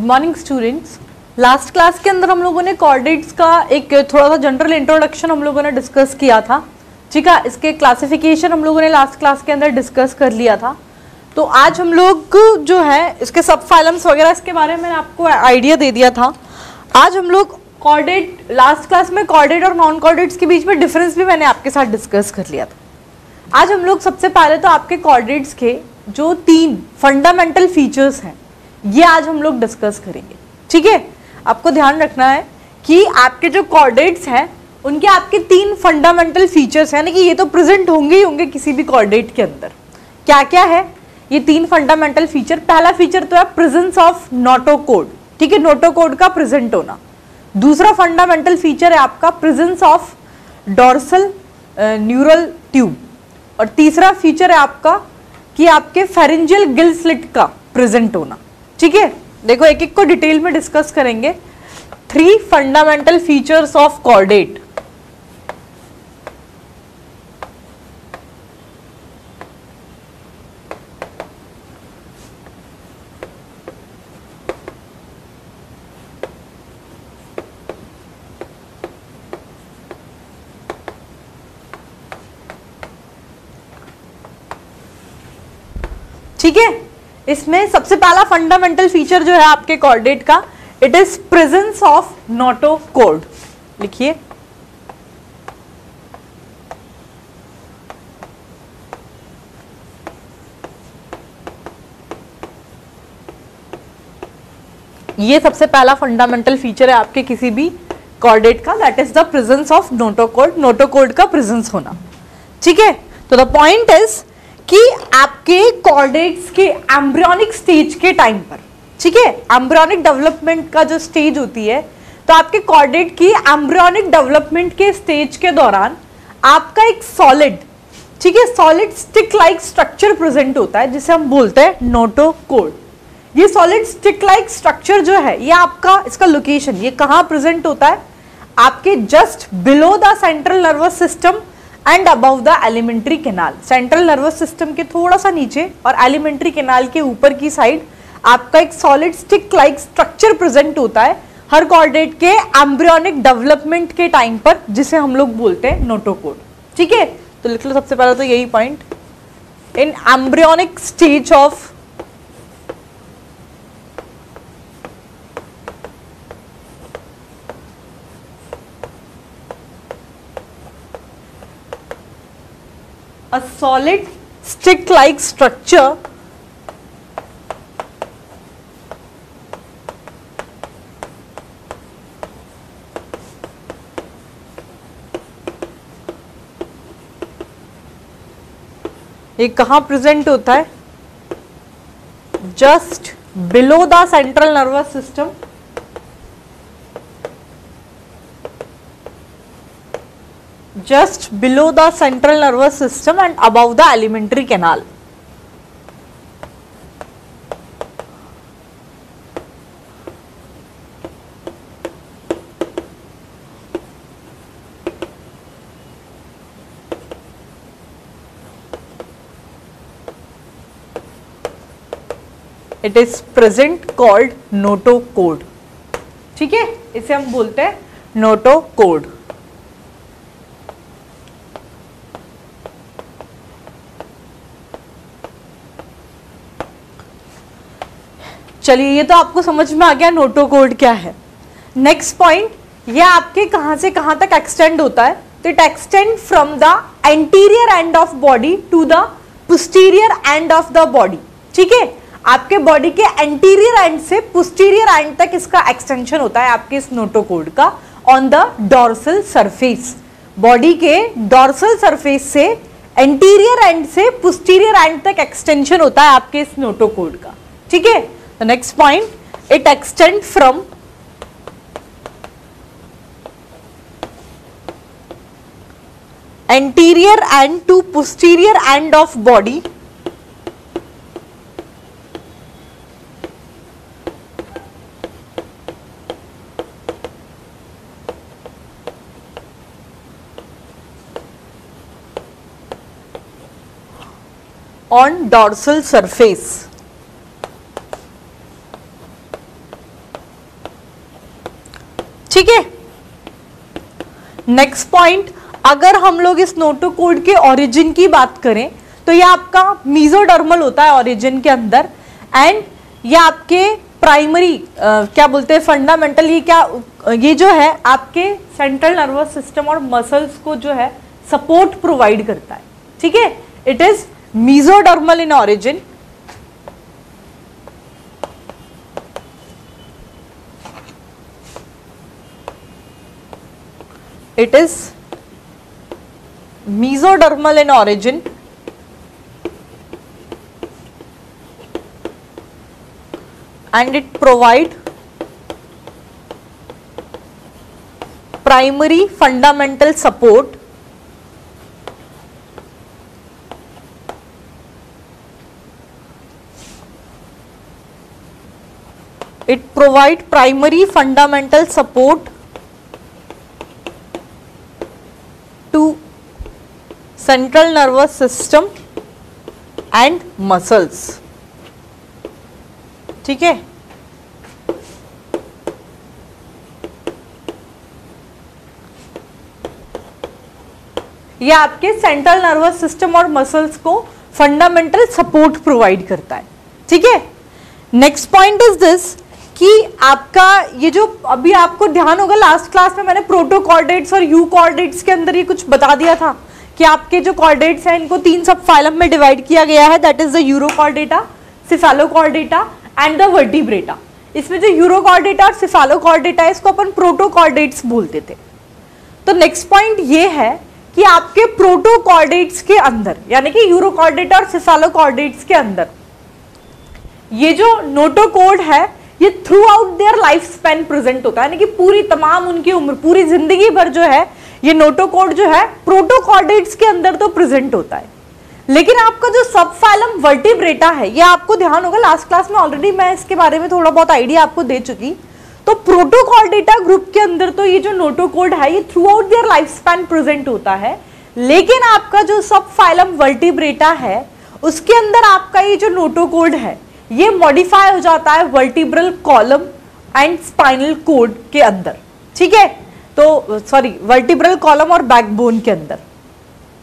Morning students. Last class के अंदर हम लोगों ने कोऑर्डिनेट्स का एक थोड़ा सा जनरल इंट्रोडक्शन हम लोगों ने डिस्कस किया था। ठीक है, इसके क्लासिफिकेशन हम लोगों ने लास्ट क्लास के अंदर डिस्कस कर लिया था। तो आज हम लोग जो है इसके सब फाइलम्स वगैरह इसके बारे में मैंने आपको आइडिया दे दिया था। आज हम लोग कोऑर्डिनेट, लास्ट क्लास में कोऑर्डिनेट और नॉन कोऑर्डिनेट्स के बीच में डिफरेंस भी मैंने आपके साथ डिस्कस कर लिया था। आज हम लोग सबसे पहले तो आपके कोऑर्डिनेट्स के जो 3 फंडामेंटल फीचर्स हैं ये आज हम लोग डिस्कस करेंगे। ठीक है, आपको ध्यान रखना है कि आपके जो कोऑर्डिनेट्स हैं उनके आपके 3 फंडामेंटल फीचर्स हैं, यानी कि ये तो प्रेजेंट होंगे ही होंगे किसी भी कोऑर्डिनेट के अंदर। क्या क्या है ये 3 फंडामेंटल फीचर? पहला फीचर तो है प्रेजेंस ऑफ नोटोकोड। ठीक है, नोटोकोड का प्रेजेंट होना। दूसरा फंडामेंटल फीचर है आपका presence of dorsal neural tube. और तीसरा फीचर है आपका कि आपके फेरेंजियल गिल स्लिट का प्रेजेंट होना। ठीक है, देखो एक एक को डिटेल में डिस्कस करेंगे। 3 फंडामेंटल फीचर्स ऑफ कोऑर्डिनेट। ठीक है, इसमें सबसे पहला फंडामेंटल फीचर जो है आपके कोऑर्डिनेट का, it is presence of notochord. लिखिए, ये सबसे पहला फंडामेंटल फीचर है आपके किसी भी कोऑर्डिनेट का, that is the presence of notochord, notochord का प्रेजेंस होना। ठीक है, तो द पॉइंट इज कि आपके कोऑर्डिनेट्स के एम्ब्रियोनिक स्टेज के टाइम पर, ठीक है, एम्ब्रियोनिक डेवलपमेंट का जो स्टेज होती है, तो आपके कोऑर्डिनेट की एम्ब्रियोनिक डेवलपमेंट के स्टेज के दौरान आपका एक सॉलिड, ठीक है, solid stick like structure present होता है जिसे हम बोलते हैं नोटोकोड। ये सॉलिड स्टिक लाइक स्ट्रक्चर जो है ये आपका, इसका लोकेशन ये कहाँ प्रेजेंट होता है? आपके just below the central nervous system and above the alimentary canal. Central nervous system के थोड़ा सा नीचे और एलिमेंट्री कैनाल के ऊपर की साइड आपका एक solid stick like structure present होता है हर कोऑर्डिनेट के एम्ब्रियोनिक डेवलपमेंट के टाइम पर, जिसे हम लोग बोलते हैं नोटोकोड। ठीक है, तो लिख लो सबसे पहले तो यही point, in embryonic stage of a solid stick like structure ये कहाँ प्रेजेंट होता है? Just below the central nervous system just below the central nervous system and above the alimentary canal. It is present called notocode. ठीक है, इसे हम बोलते हैं नोटोकोड। चलिए, ये तो आपको समझ में आ गया नोटोकोड क्या है। नेक्स्ट पॉइंट, ये आपके कहां से कहां तक एक्सटेंड होता है? तो it extend from the anterior end of body to the posterior end of the body. ठीक है, आपके बॉडी के एंटीरियर एंड से पोस्टीरियर एंड तक इसका एक्सटेंशन होता है आपके इस नोटोकोड का on the dorsal surface. Body के डॉर्सल सरफेस से एंटीरियर एंड से पोस्टीरियर एंड तक एक्सटेंशन होता है आपके इस नोटोकोड का। ठीक है, the next point, it extends from anterior end to posterior end of body on dorsal surface. ठीक है। नेक्स्ट पॉइंट, अगर हम लोग इस नोटोकॉर्ड के ओरिजिन की बात करें तो ये आपका मेसोडर्मल होता है ओरिजिन के अंदर, एंड ये आपके प्राइमरी क्या बोलते हैं फंडामेंटल, ये जो है आपके सेंट्रल नर्वस सिस्टम और मसल्स को जो है सपोर्ट प्रोवाइड करता है, ठीक है। It is mesodermal in origin. It is mesodermal in origin and it provide primary fundamental support to central nervous system and muscles, ठीक है। ये आपके सेंट्रल नर्वस सिस्टम और मसल्स को फंडामेंटल सपोर्ट प्रोवाइड करता है, ठीक है। नेक्स्ट पॉइंट इज दिस कि आपका ये जो अभी आपको ध्यान होगा लास्ट क्लास में मैंने प्रोटोकॉर्डेट्स और यूकॉर्डेट्स के अंदर ये कुछ बता दिया था कि आपके जो कॉर्डेट्स हैं इनको 3 सब फाइलम में डिवाइड किया गया है, that is the urochordata, cephalochordata and the vertebrata. इसमें जो यूरोकॉर्डेटा और सिफेलोकॉर्डेटा है इसको अपन प्रोटोकॉर्डेट्स बोलते थे। तो नेक्स्ट पॉइंट ये है कि आपके प्रोटोकॉर्डेट्स के अंदर यानी कि यूरोकॉर्डेटा और सिफेलोकॉर्डेट्स के अंदर ये जो नोटोकॉर्ड है ये through out their life span present होता है, यानी कि पूरी तमाम उनकी उम्र पूरी जिंदगी भर जो है ये नोटोकॉर्ड जो है प्रोटोकॉर्डेट्स के अंदर तो प्रेजेंट होता है। लेकिन आपका जो सब फाइलम वर्टिब्रेटा है ये आपको ध्यान होगा लास्ट क्लास में ऑलरेडी मैं इसके बारे में थोड़ा बहुत आइडिया आपको दे चुकी। तो प्रोटोकॉर्डेटा ग्रुप के अंदर तो ये जो नोटोकॉर्ड है ये through out their life span present होता है, लेकिन आपका जो सब फाइलम वर्टिब्रेटा है उसके अंदर आपका ये जो नोटोकॉर्ड है ये मॉडिफाई हो जाता है vertebral column and spinal cord के अंदर, ठीक है। तो सॉरी वर्टिब्रल कॉलम और बैकबोन के अंदर,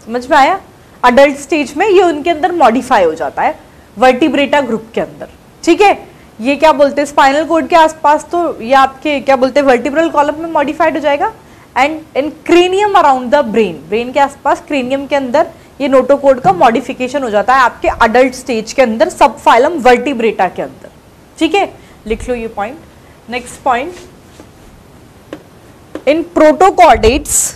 समझ में आया। अडल्ट स्टेज में ये उनके अंदर मॉडिफाई हो जाता है वर्टिब्रेटा ग्रुप के अंदर, ठीक है। ये क्या बोलते हैं स्पाइनल कॉर्ड के आसपास तो ये आपके क्या बोलते हैं वर्टिब्रल कॉलम में मॉडिफाइड हो जाएगा, and in cranium around the brain, brain के आसपास क्रेनियम के अंदर ये नोटोकॉर्ड का मॉडिफिकेशन हो जाता है आपके अडल्ट स्टेज के अंदर सब फाइलम वर्टिब्रेटा के अंदर, ठीक है। लिख लो ये पॉइंट। नेक्स्ट पॉइंट, इन प्रोटोकॉर्डेट्स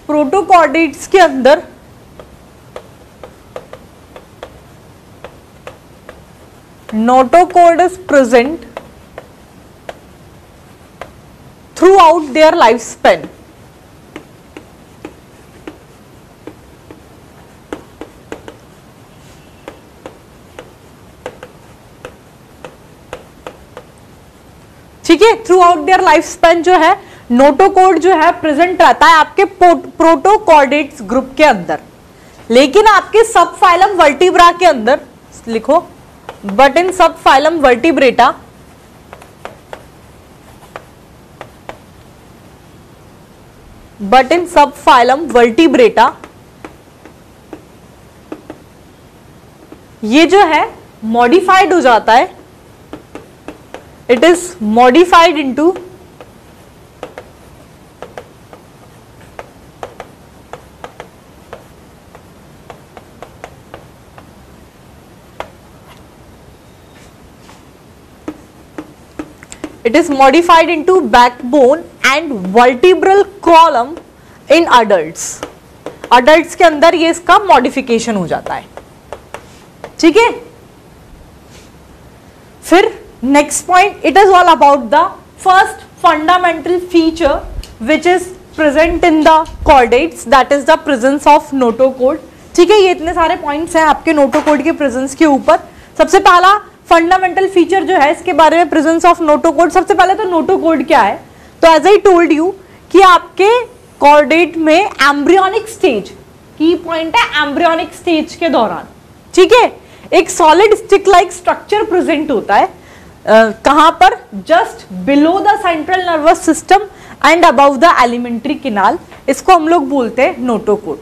प्रोटोकॉर्डेट्स के अंदर notochord is present throughout their lifespan. ठीक है, through out their life span जो है नोटोकॉर्ड जो है प्रेजेंट रहता है आपके प्रोटोकॉर्डेट्स ग्रुप के अंदर, लेकिन आपके सब फाइलम वर्टिब्रा के अंदर लिखो, but in subphylum vertebrata ये जो है मॉडिफाइड हो जाता है, it is modified into it is modified into backbone and vertebral column in adults. adults के अंदर ये इसका मॉडिफिकेशन हो जाता है, ठीक है। फिर next point, it is all about the first fundamental feature which is present in the chordates, that is the presence of notochord, ठीक है। ये इतने सारे पॉइंट्स हैं आपके नोटोकॉर्ड के प्रेजेंस के ऊपर। सबसे पहला फंडामेंटल फीचर जो है इसके बारे में प्रेजेंस ऑफ नोटोकॉर्ड। सबसे पहले तो नोटोकॉर्ड क्या है, तो एज आई टोल्ड यू कि आपके कॉर्डेट में एम्ब्रियोनिक स्टेज की पॉइंट है एम्ब्रियोनिक स्टेज के दौरान, ठीक है, एक solid stick like structure present होता है कहां पर, just below the central nervous system and above the alimentary canal, इसको हम लोग बोलते हैं नोटोकोड।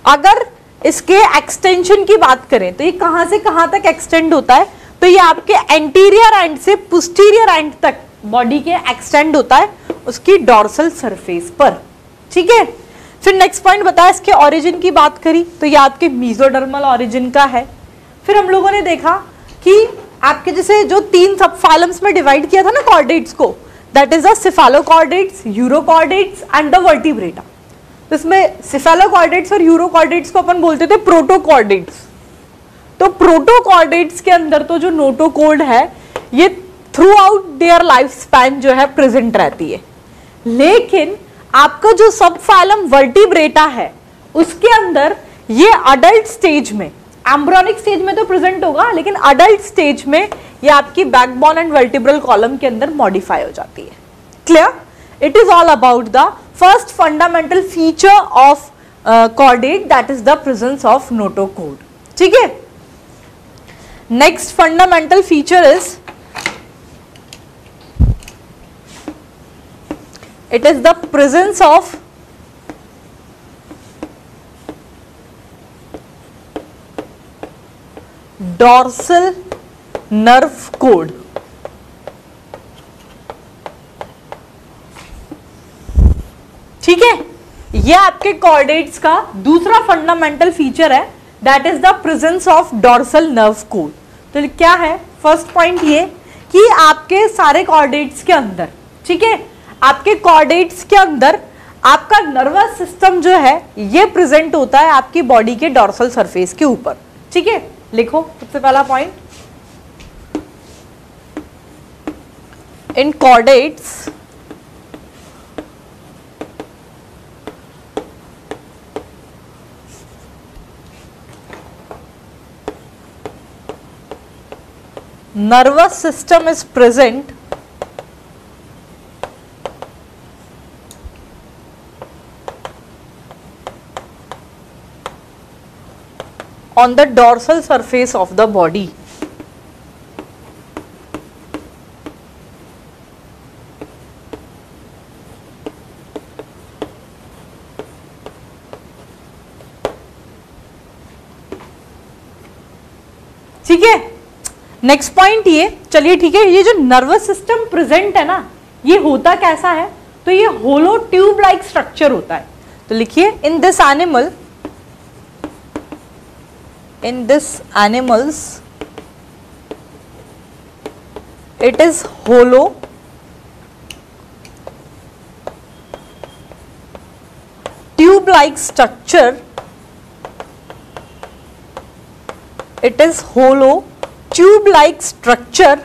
अगर इसके एक्सटेंशन की बात करें तो ये कहां से कहां तक एक्सटेंड होता है, तो ये आपके एंटीरियर एंड से पोस्टीरियर एंड तक बॉडी के एक्सटेंड होता है उसकी डॉर्सल सरफेस पर, ठीक है। फिर नेक्स्ट पॉइंट बताया, इसके ओरिजिन की बात करी तो ये आपके मीजोडर्मल ओरिजिन का है। फिर हम लोगों ने देखा कि आपके जैसे जो 3 सब फाइलम्स में डिवाइड किया था ना कॉर्डेट्स को, that is the cephalochordates, urochordates and the vertebrata. तो इसमें सिफेलोकॉर्डेट्स और यूरोकॉर्डेट्स को अपन बोलते थे प्रोटोकॉर्डेट्स। तो प्रोटोकॉर्डेट्स के अंदर तो जो नोटोकोड है ये through out their life span जो है प्रेजेंट रहती है, लेकिन आपका जो सब फाइलम वर्टिब्रेटा है उसके अंदर ये अडल्ट स्टेज में, एम्ब्रियोनिक स्टेज में तो प्रेजेंट होगा, लेकिन अडल्ट स्टेज में ये आपकी बैकबोन एंड वर्टिब्रल कॉलम के अंदर मॉडिफाई हो जाती है। Clear? It is all about the first fundamental feature of chordate, that is the presence of notochord, ठीक है। Next fundamental feature is, it is the presence of dorsal nerve cord। ठीक है, ये आपके कॉर्डेट्स का दूसरा फंडामेंटल फीचर है, that is the presence of dorsal nerve code. तो क्या है फर्स्ट पॉइंट, ये कि आपके सारे कॉर्डेट्स के अंदर, ठीक है, आपके कॉर्डेट्स के अंदर आपका नर्वस सिस्टम जो है ये प्रेजेंट होता है आपकी बॉडी के डॉर्सल सरफेस के ऊपर, ठीक है। लिखो सबसे पहला point, in chordates nervous system is present on the dorsal surface of the body। ठीक है, नेक्स्ट पॉइंट ये, चलिए ठीक है, ये जो नर्वस सिस्टम प्रेजेंट है ना, ये होता कैसा है, तो ये होलो ट्यूब लाइक स्ट्रक्चर होता है। तो लिखिए, in this animals it is hollow tube like structure, it is hollow tube like structure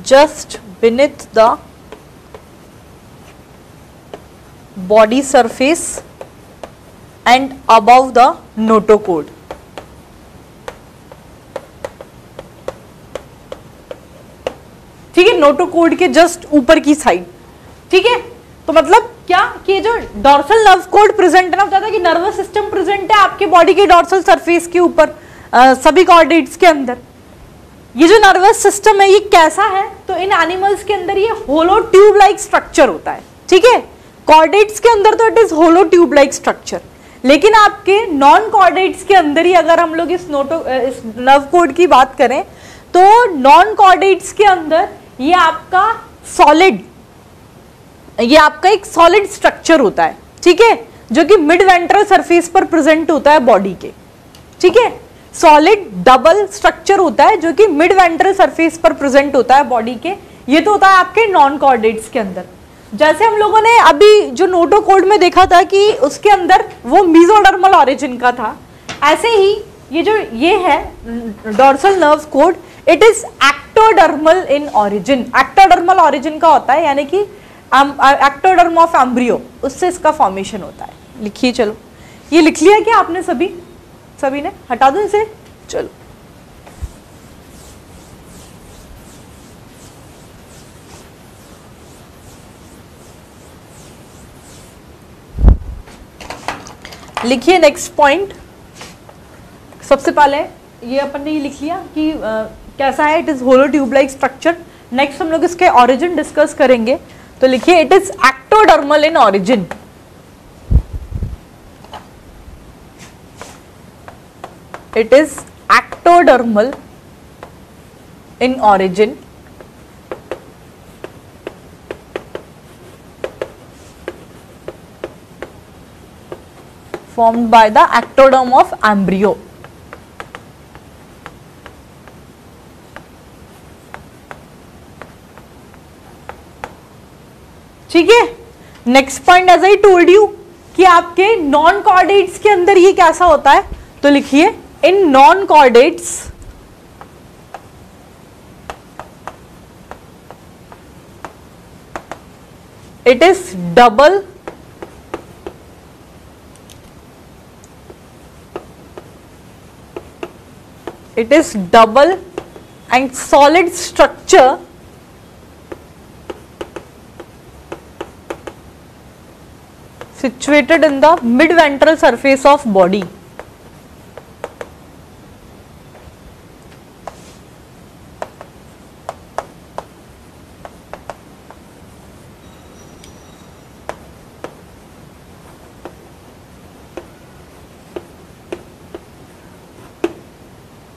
just beneath the body surface and above the notochord। ठीक है, नोटोकोड के जस्ट ऊपर की साइड, ठीक है। तो मतलब क्या कि जो डॉर्सल नर्व कोड प्रेजेंट है ना, बताता है कि नर्वस सिस्टम प्रेजेंट है आपके बॉडी के डॉर्सल सरफेस के ऊपर सभी कॉर्डेट्स के अंदर। ये जो नर्वस सिस्टम है ये कैसा है, तो इन एनिमल्स के अंदर ये होलो ट्यूब लाइक स्ट्रक्चर होता है, ठीक है। कॉर्डेट्स के अंदर तो it is hollow tube like structure, लेकिन आपके नॉन कॉर्डेट्स के अंदर ही अगर हम लोग इस नर्व कोड की बात करें तो नॉन कॉर्डेट्स के अंदर ये आपका सॉलिड, ये आपका एक सॉलिड स्ट्रक्चर होता है, ठीक है, जो कि मिड वेंट्रल सरफेस पर प्रेजेंट होता है बॉडी के, ठीक है। सॉलिड डबल स्ट्रक्चर होता है जो कि मिड वेंट्रल सरफेस पर प्रेजेंट होता है बॉडी के, ये तो होता है आपके नॉन कॉर्डेट्स के अंदर। जैसे हम लोगों ने अभी जो नोटोकोड में देखा था कि उसके अंदर वो मीजोडर्मल ऑरिजिन का था, ऐसे ही ये जो ये है dorsal nerve code, it is ectodermal in origin. Ectodermal origin का होता है, यानी कि एक्टोडर्म ऑफ एम्ब्रियो, उससे इसका फॉर्मेशन होता है। लिखिए, चलो ये लिख लिया क्या आपने सभी ने, हटा दो इसे, चलो। लिखिए नेक्स्ट पॉइंट। सबसे पहले ये अपन ने ये लिख लिया कि कैसा है, it is hollow tube like structure. Next हम लोग इसके ऑरिजिन डिस्कस करेंगे, तो लिखिए it is ectodermal in origin. It is ectodermal in origin formed by the ectoderm of embryo। ठीक है, next point as I told you कि आपके नॉन कॉर्डेट्स के अंदर ये कैसा होता है, तो लिखिए in non chordates it is double and solid structure situated in the mid-ventral surface of body।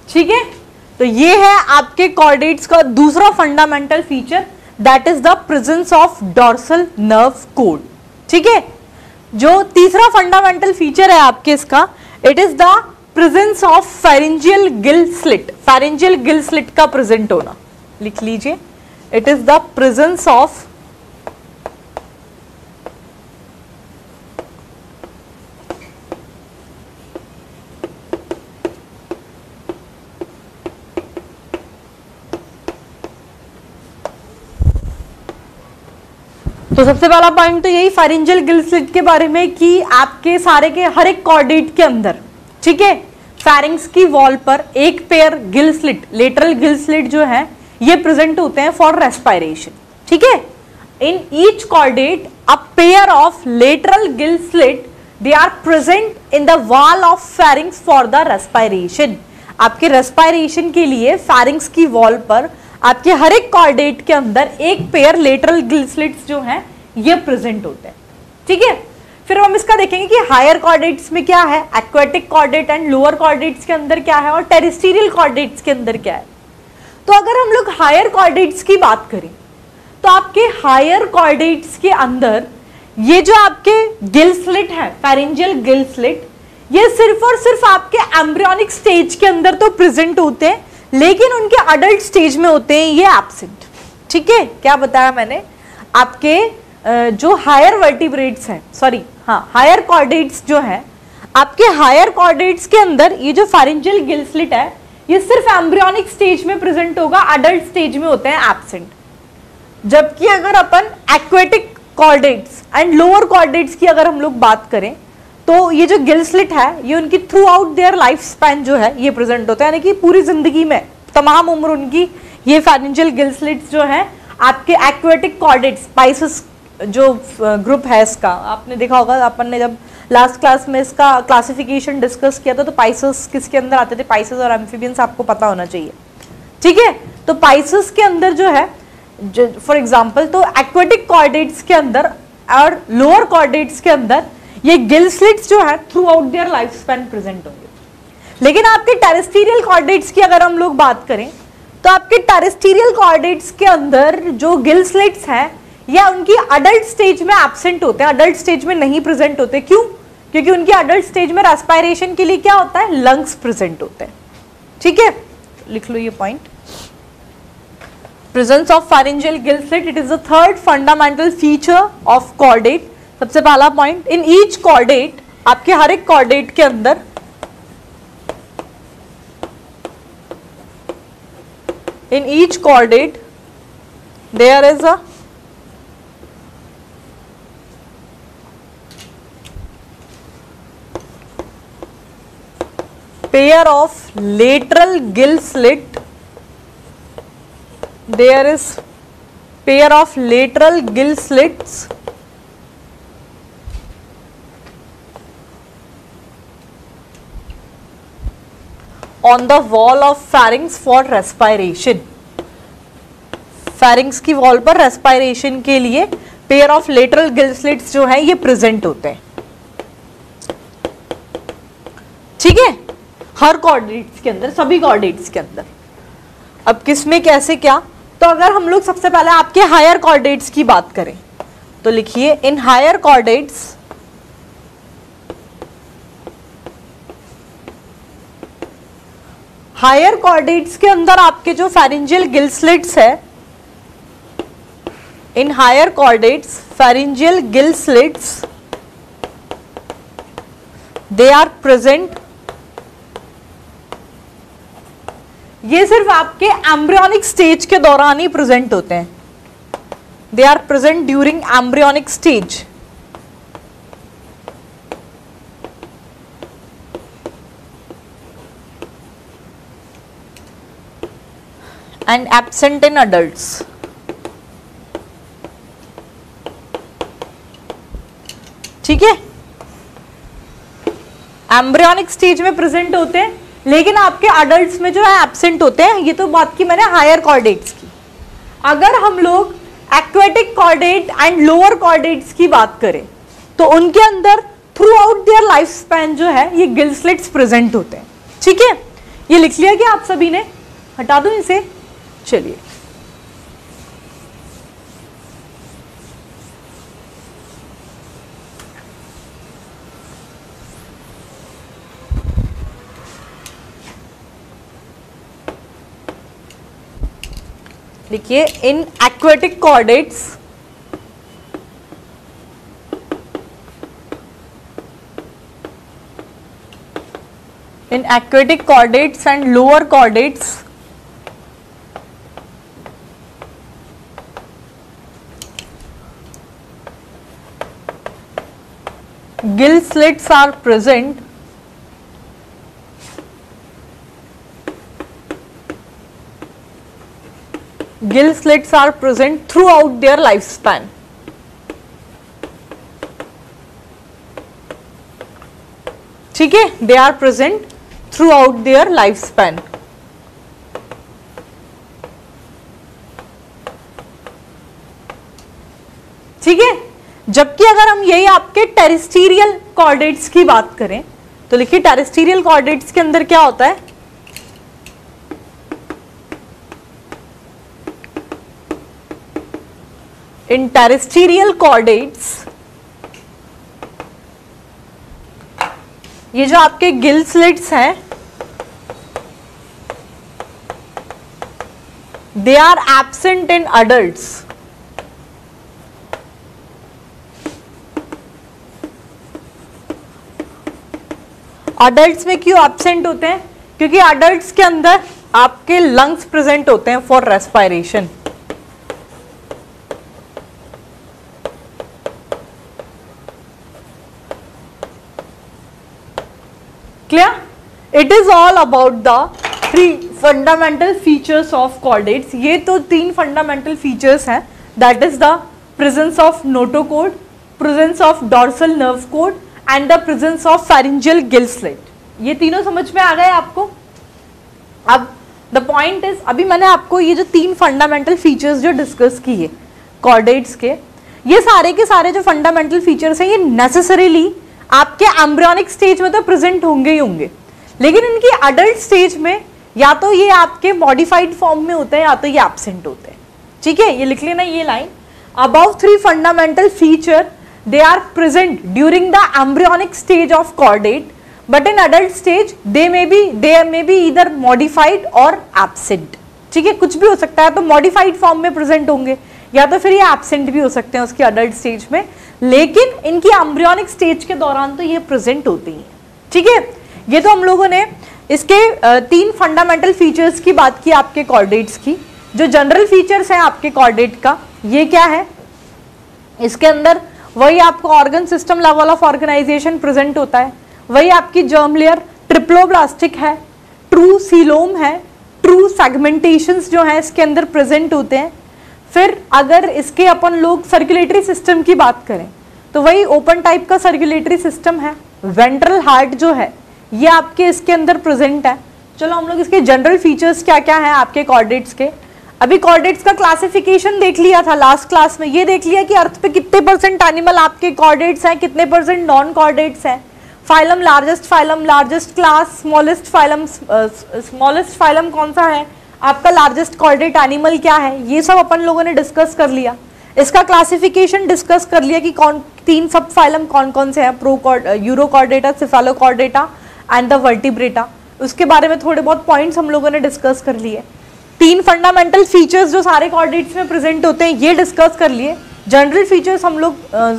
ठीक है, तो ये है आपके कॉर्डेट्स का दूसरा fundamental feature, that is the presence of dorsal nerve code. ठीक है, जो तीसरा फंडामेंटल फीचर है आपके इसका, it is the presence of pharyngeal Gill slit. Pharyngeal Gill slit का प्रेजेंट होना, लिख लीजिए, it is the presence of तो सबसे पहला पॉइंट तो यही फेरेंजियल गिल स्लिट के बारे में कि आपके सारे के हर एक कॉर्डेट के अंदर, ठीक है, फेरिंग्स की वॉल पर एक pair Gill slit, lateral gill slit जो है ये प्रेजेंट होते हैं फॉर रेस्पिरेशन। ठीक है, in each chordate a pair of lateral gill slit they are present in the wall of pharynx for the respiration. आपके रेस्पिरेशन के लिए फेरिंग्स की वॉल पर आपके हर एक कॉर्डेट के अंदर एक पेयर लेटरल गिल स्लिट्स जो हैं ये प्रेजेंट होते हैं। ठीक है, फिर हम इसका देखेंगे कि हायर कॉर्डेट्स में क्या है, aquatic chordate and lower chordates के अंदर क्या है और टेरेस्ट्रियल कॉर्डेट्स के अंदर क्या है। तो अगर हम लोग हायर कॉर्डेट्स की बात करें तो आपके हायर कॉर्डेट्स के अंदर ये जो आपके गिल स्लिट है, फेरेंजियल गिल स्लिट, ये सिर्फ और सिर्फ आपके एम्ब्रियोनिक स्टेज के अंदर तो प्रेजेंट होते हैं, लेकिन उनके अडल्ट स्टेज में होते हैं ये एब्सेंट। ठीक है, क्या बताया मैंने, आपके जो हायर वर्टिब्रेट्स हैं, सॉरी हाँ, हायर कॉर्डेट्स जो है, आपके हायर कॉर्डेट्स के अंदर ये जो फेरेंजियल गिल स्लिट है ये सिर्फ एम्ब्रियोनिक स्टेज में प्रेजेंट होगा, अडल्ट स्टेज में होते हैं एब्सेंट। जबकि अगर अपन aquatic chordates and lower chordates की अगर हम लोग बात करें तो ये जो गिल स्लिट है ये उनकी through out their life span जो है ये प्रेजेंट होता है, यानी कि पूरी जिंदगी में तमाम उम्र उनकी ये फेरेंजियल गिल स्लिट्स जो है आपके एक्वेटिक कॉर्डेट्स, पाइसेस जो ग्रुप है इसका, आपने देखा होगा अपन ने जब लास्ट क्लास में इसका क्लासिफिकेशन डिस्कस किया था तो पाइसेस किसके अंदर आते थे, पाइसेस और एम्फीबियंस आपको पता होना चाहिए। ठीक है, तो पाइसेस के अंदर जो है फॉर एग्जाम्पल, तो एक्वेटिक कॉर्डेट्स के अंदर और लोअर कॉर्डेट्स के अंदर ये गिल स्लिट्स जो है through out their life span present होंगे। लेकिन आपके टेरेस्ट्रियल कॉर्डेट्स की अगर हम लोग बात करें तो आपके टेरेस्ट्रियल कॉर्डेट्स के अंदर जो गिल स्लिट्स हैं या उनकी अडल्ट स्टेज में एब्सेंट होते हैं, अडल्ट स्टेज में नहीं प्रेजेंट होते। क्यों? क्योंकि उनकी अडल्ट स्टेज में रेस्पिरेशन के लिए क्या होता है, लंग्स प्रेजेंट होते हैं। ठीक है, लिख लो ये point, presence of pharyngeal Gill slit, it is the third fundamental feature of chordate. सबसे पहला पॉइंट, इन ईच कॉर्डेट, आपके हर एक कॉर्डेट के अंदर in each chordate there is a pair of lateral gill slit, there is pair of lateral gill slits on the wall of pharynx for respiration. Pharynx की wall पर respiration के लिए pair of lateral gill slits जो है ये present होते हैं, ठीक है, हर कॉर्डेट्स के अंदर, सभी कॉर्डेट्स के अंदर। अब किसमें कैसे क्या, तो अगर हम लोग सबसे पहले आपके हायर कॉर्डेट्स की बात करें तो लिखिए in higher chordates higher chordates के अंदर आपके जो फेरिंजियल गिल स्लिट्स है, in higher chordates pharyngeal gill slits they are present, ये सिर्फ आपके एम्ब्रियोनिक स्टेज के दौरान ही प्रेजेंट होते हैं, they are present during embryonic stage. And absent in adults. ठीक है, एम्ब्रियोनिक स्टेज में प्रेजेंट होते हैं लेकिन आपके अडल्ट्स में जो है एब्सेंट होते हैं। ये तो बात की मैंने हायर कॉर्डेट्स की। अगर हम लोग aquatic chordate and lower chordates की बात करें तो उनके अंदर through out their life span जो है ये गिल स्लिट्स प्रेजेंट होते हैं। ठीक है, ये लिख लिया क्या आप सभी ने, हटा दूं इसे, चलिए। देखिए in aquatic chordates and lower chordates gill slits are present throughout their lifespan. ठीक है, they are present throughout their lifespan. ठीक है, जबकि अगर हम यही आपके टेरेस्ट्रियल कॉर्डेट्स की बात करें तो लिखिए टेरेस्ट्रियल कॉर्डेट्स के अंदर क्या होता है, इन टेरेस्ट्रियल कॉर्डेट्स ये जो आपके गिल स्लिट्स हैं they are absent in adults. Adults में क्यों एब्सेंट होते हैं, क्योंकि अडल्ट्स के अंदर आपके लंग्स प्रेजेंट होते हैं for respiration. Clear, it is all about the 3 fundamental features of chordates. ये तो 3 फंडामेंटल फीचर्स हैं, that is the presence of notochord, presence of dorsal nerve code and the presence of pharyngeal gill slit. ये तीनों समझ में आ गए आपको। अब द पॉइंट इज, अभी मैंने आपको ये जो 3 फंडामेंटल फीचर्स जो डिस्कस किए कॉर्डेट्स के, ये सारे के सारे जो फंडामेंटल फीचर्स हैं ये नेसेसरीली आपके एम्ब्रियोनिक स्टेज में तो प्रेजेंट होंगे ही होंगे, लेकिन इनकी अडल्ट स्टेज में या तो ये आपके मॉडिफाइड फॉर्म में होते हैं या तो ये एब्सेंट होते हैं। ठीक है, ये लिख लेना ये line, above 3 fundamental feature they are present during the embryonic stage of chordate, but in adult stage they may be either modified or absent. ठीक है, कुछ भी हो सकता है, तो modified form में present होंगे या तो फिर ये absent भी हो सकते हैं उसके adult stage में, लेकिन इनकी embryonic stage के दौरान तो ये present होती हैं। ठीक है, ये तो हम लोगों ने इसके 3 फंडामेंटल फीचर्स की बात की आपके कॉर्डेट्स की। जो जनरल फीचर्स हैं आपके कॉर्डेट का, ये क्या है, इसके अंदर वही आपको organ system level of organisation present होता है, वही आपकी जर्म लेयर ट्रिप्लोब्लास्टिक है, ट्रू सीलोम है, ट्रू सेगमेंटेशंस जो है इसके अंदर प्रेजेंट होते हैं। फिर अगर इसके अपन लोग सर्कुलेटरी सिस्टम की बात करें तो वही ओपन टाइप का सर्कुलेटरी सिस्टम है। वेंट्रल हार्ट जो है ये आपके इसके अंदर प्रेजेंट है, चलो हम लोग इसके जनरल फीचर्स क्या क्या हैं आपके कॉर्डेट्स के। अभी कॉर्डेट्स का क्लासिफिकेशन देख लिया था लास्ट क्लास में, ये देख लिया कि अर्थ पे कितने परसेंट एनिमल आपके कॉर्डेट्स हैं, कितने परसेंट नॉन कॉर्डेट्स हैं। Phylum, largest class, smallest phylum कौन सा है, आपका लार्जेस्ट कॉर्डेट एनिमल क्या है, ये सब अपन लोगों ने डिस्कस कर लिया। इसका क्लासिफिकेशन डिस्कस कर लिया कि कौन 3 सब फाइलम कौन कौन से हैं, urochordata, cephalochordata and the vertebrata. उसके बारे में थोड़े बहुत पॉइंट्स हम लोगों ने डिस्कस कर लिए। 3 फंडामेंटल फीचर्स जो सारे कॉर्डेट्स में प्रेजेंट होते हैं ये डिस्कस कर लिए। जनरल फीचर्स हम लोग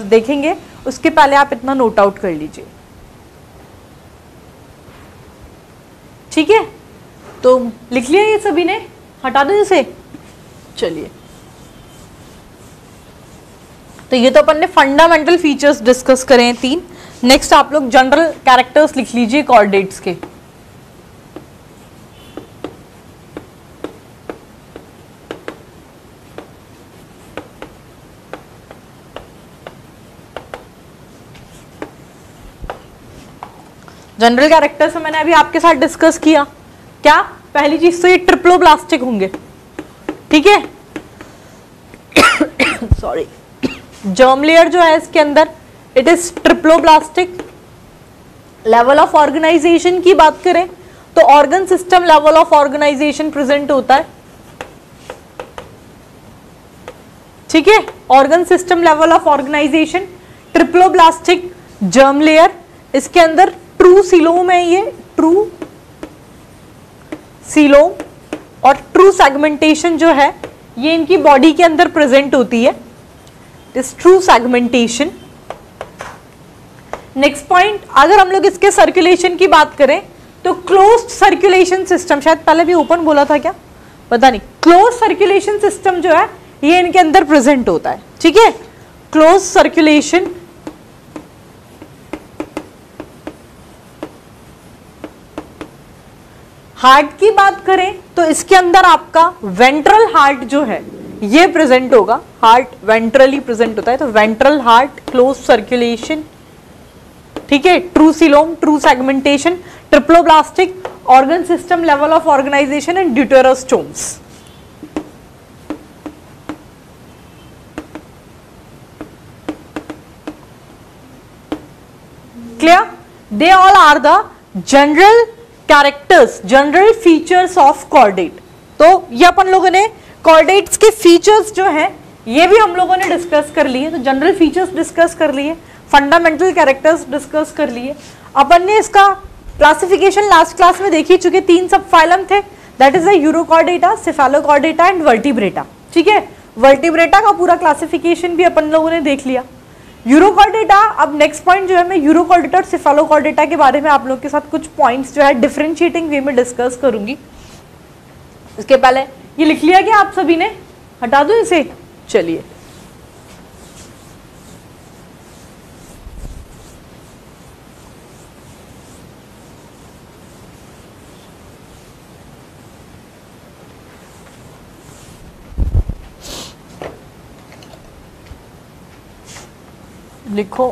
देखेंगे, उसके पहले आप इतना नोट आउट कर लीजिए, ठीक है। तो लिख लिया ये सभी ने, हटा दो इसे। चलिए, तो ये तो अपन ने फंडामेंटल फीचर्स डिस्कस करें 3। नेक्स्ट आप लोग जनरल कैरेक्टर्स लिख लीजिए कॉर्डेट्स के। जनरल कैरेक्टर्स में मैंने अभी आपके साथ डिस्कस किया क्या, पहली चीज तो ये ट्रिप्लोब्लास्टिक होंगे, ठीक है। सॉरी, जर्म लेयर जो है इसके अंदर it is triploblastic. Level of organisation की बात करें तो organ system level of organisation present होता है, ठीक है। Organ system level of organisation, triploblastic germ layer, इसके अंदर ट्रू सीलोम है, ये ट्रू सीलोम और ट्रू सेगमेंटेशन जो है ये इनकी बॉडी के अंदर प्रेजेंट होती है, इस ट्रू सेगमेंटेशन। नेक्स्ट पॉइंट, अगर हम लोग इसके सर्कुलेशन की बात करें तो क्लोज्ड सर्कुलेशन सिस्टम, शायद पहले भी ओपन बोला था क्या पता नहीं, क्लोज सर्कुलेशन सिस्टम जो है ये इनके अंदर प्रेजेंट होता है, ठीक है। Close circulation. हार्ट की बात करें तो इसके अंदर आपका वेंट्रल हार्ट जो है ये प्रेजेंट होगा, हार्ट वेंट्रली प्रेजेंट होता है, तो वेंट्रल हार्ट, क्लोज सर्कुलेशन, ठीक है। True coelom, true segmentation, triploblastic, organ system level of organisation and deuterostomes. Clear? They all are the general characters, general features of chordate. तो ये अपन लोगों ने कॉर्डेट्स के फीचर्स जो हैं ये भी हम लोगों ने डिस्कस कर लिए। तो जनरल फीचर्स डिस्कस कर लिए, फंडामेंटल कैरेक्टर्स डिस्कस कर लिए। अपन ने इसका क्लासिफिकेशन लास्ट क्लास में देख ही चुके, 3 सब फाइलम थे, that is the urochordata, cephalochordata and vertebrata, ठीक है। वर्टिब्रेटा का पूरा क्लासिफिकेशन भी अपन लोगों ने देख लिया। यूरोकॉर्डेटा, अब नेक्स्ट पॉइंट जो है मैं यूरोकॉर्डेटा और सिफेलोकॉर्डेटा के बारे में आप लोग के साथ कुछ पॉइंट्स जो है डिफरेंशिएटिंग वे में डिस्कस करूंगी। इसके पहले ये लिख लिया क्या आप सभी ने, हटा दो इसे। चलिए, लिखो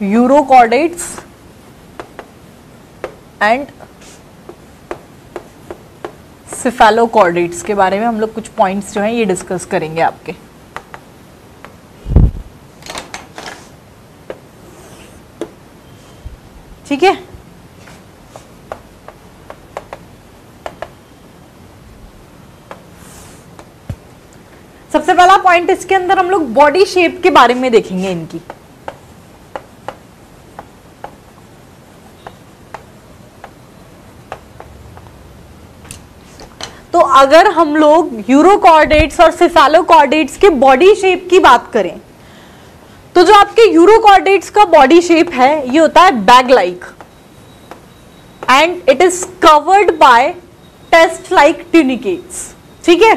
यूरोकॉर्डेट्स एंड सिफेलोकॉर्डेट्स के बारे में हम लोग कुछ पॉइंट्स जो हैं ये डिस्कस करेंगे आपके। ठीक है, सबसे पहला पॉइंट इसके अंदर हम लोग बॉडी शेप के बारे में देखेंगे इनकी। तो अगर हम लोग यूरोकॉर्डेट्स और सिफेलोकॉर्डेट्स के बॉडी शेप की बात करें तो जो आपके यूरोकॉर्डेट्स का बॉडी शेप है ये होता है bag like and it is covered by taste like tunicates. ठीक है,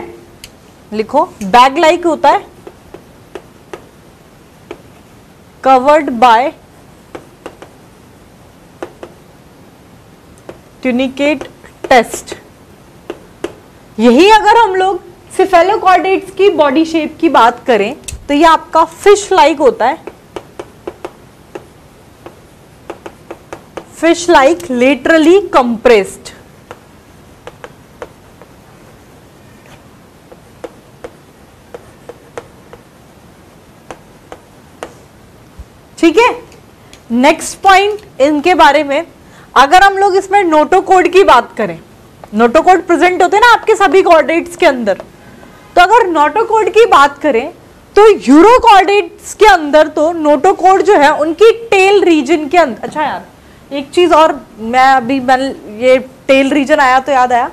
लिखो बैग लाइक होता है, कवर्ड बाय ट्यूनिकेट टेस्ट। यही अगर हम लोग सिफेलोकॉर्डेट्स की बॉडी शेप की बात करें तो ये आपका फिश लाइक होता है, फिश लाइक लेटरली कंप्रेस्ड। ठीक है, नेक्स्ट पॉइंट इनके बारे में, अगर हम लोग इसमें नोटोकोड की बात करें, नोटोकोड प्रेजेंट होते हैं ना आपके सभी कोऑर्डिनेट्स के अंदर, तो अगर नोटोकोड की बात करें तो यूरो कोऑर्डिनेट्स के अंदर तो नोटोकोड जो है उनकी टेल रीजन के अंदर, अच्छा यार एक चीज और, मैंने ये टेल रीजन आया तो याद आया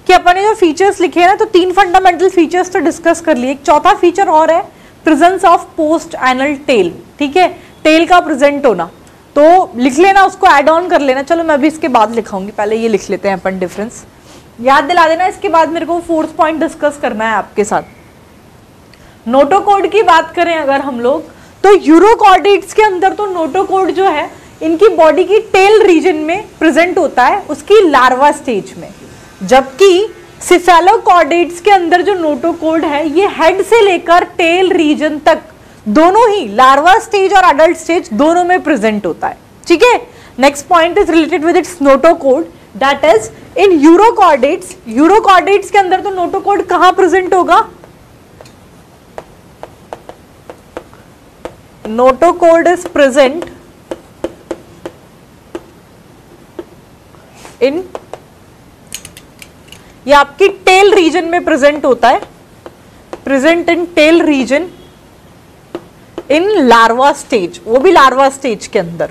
कि अपन ने जो फीचर्स लिखे हैं ना, तो 3 फंडामेंटल फीचर्स तो डिस्कस कर लिए, एक चौथा फीचर और है presence of post anal tail. ठीक है, टेल का प्रेजेंट होना, तो लिख लेना, उसको ऐड ऑन कर लेना। चलो मैं भी इसके बाद लिखाऊंगी, पहले ये लिख लेते हैं अपन डिफरेंस, याद दिला देना। इसके बाद मेरे को 4th पॉइंट डिस्कस करना है आपके साथ। नोटोकोड की बात करें अगर हम लोग, तो यूरो कोऑर्डिनेट्स के अंदर तो नोटोकोड जो है इनकी बॉडी की टेल रीजन में प्रेजेंट होता है, उसकी लार्वा स्टेज में, जबकि सिफेलोकोऑर्डिनेट्स के अंदर जो नोटोकोड है ये हेड से लेकर टेल रीजन तक दोनों ही, लार्वा स्टेज और अडल्ट स्टेज दोनों में प्रेजेंट होता है। ठीक है, next point is related with its notochord, that is in euro coordinates. Euro coordinates के अंदर तो नोटोकोड कहां प्रेजेंट होगा? नोटोकोड इज प्रेजेंट इन, ये आपकी टेल रीजन में प्रेजेंट होता है, present in tail region in larva stage, वो भी लार्वा स्टेज के अंदर,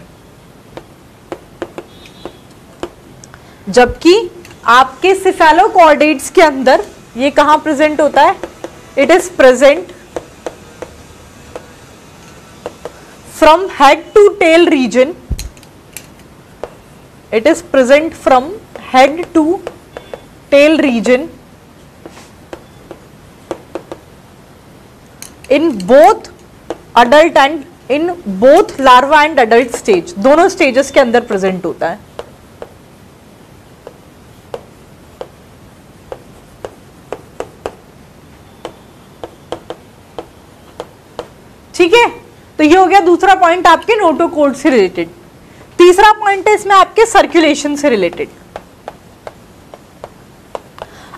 जबकि आपके सिफेलोकोऑर्डिनेट्स के अंदर ये कहां प्रेजेंट होता है? It is present from head to tail region, it is present from head to tail region in both adult and in both larva and adult stage, दोनों stages के अंदर present होता है। ठीक है, तो ये हो गया दूसरा पॉइंट आपके नोटोकोड से रिलेटेड। तीसरा पॉइंट है इसमें आपके सर्कुलेशन से रिलेटेड।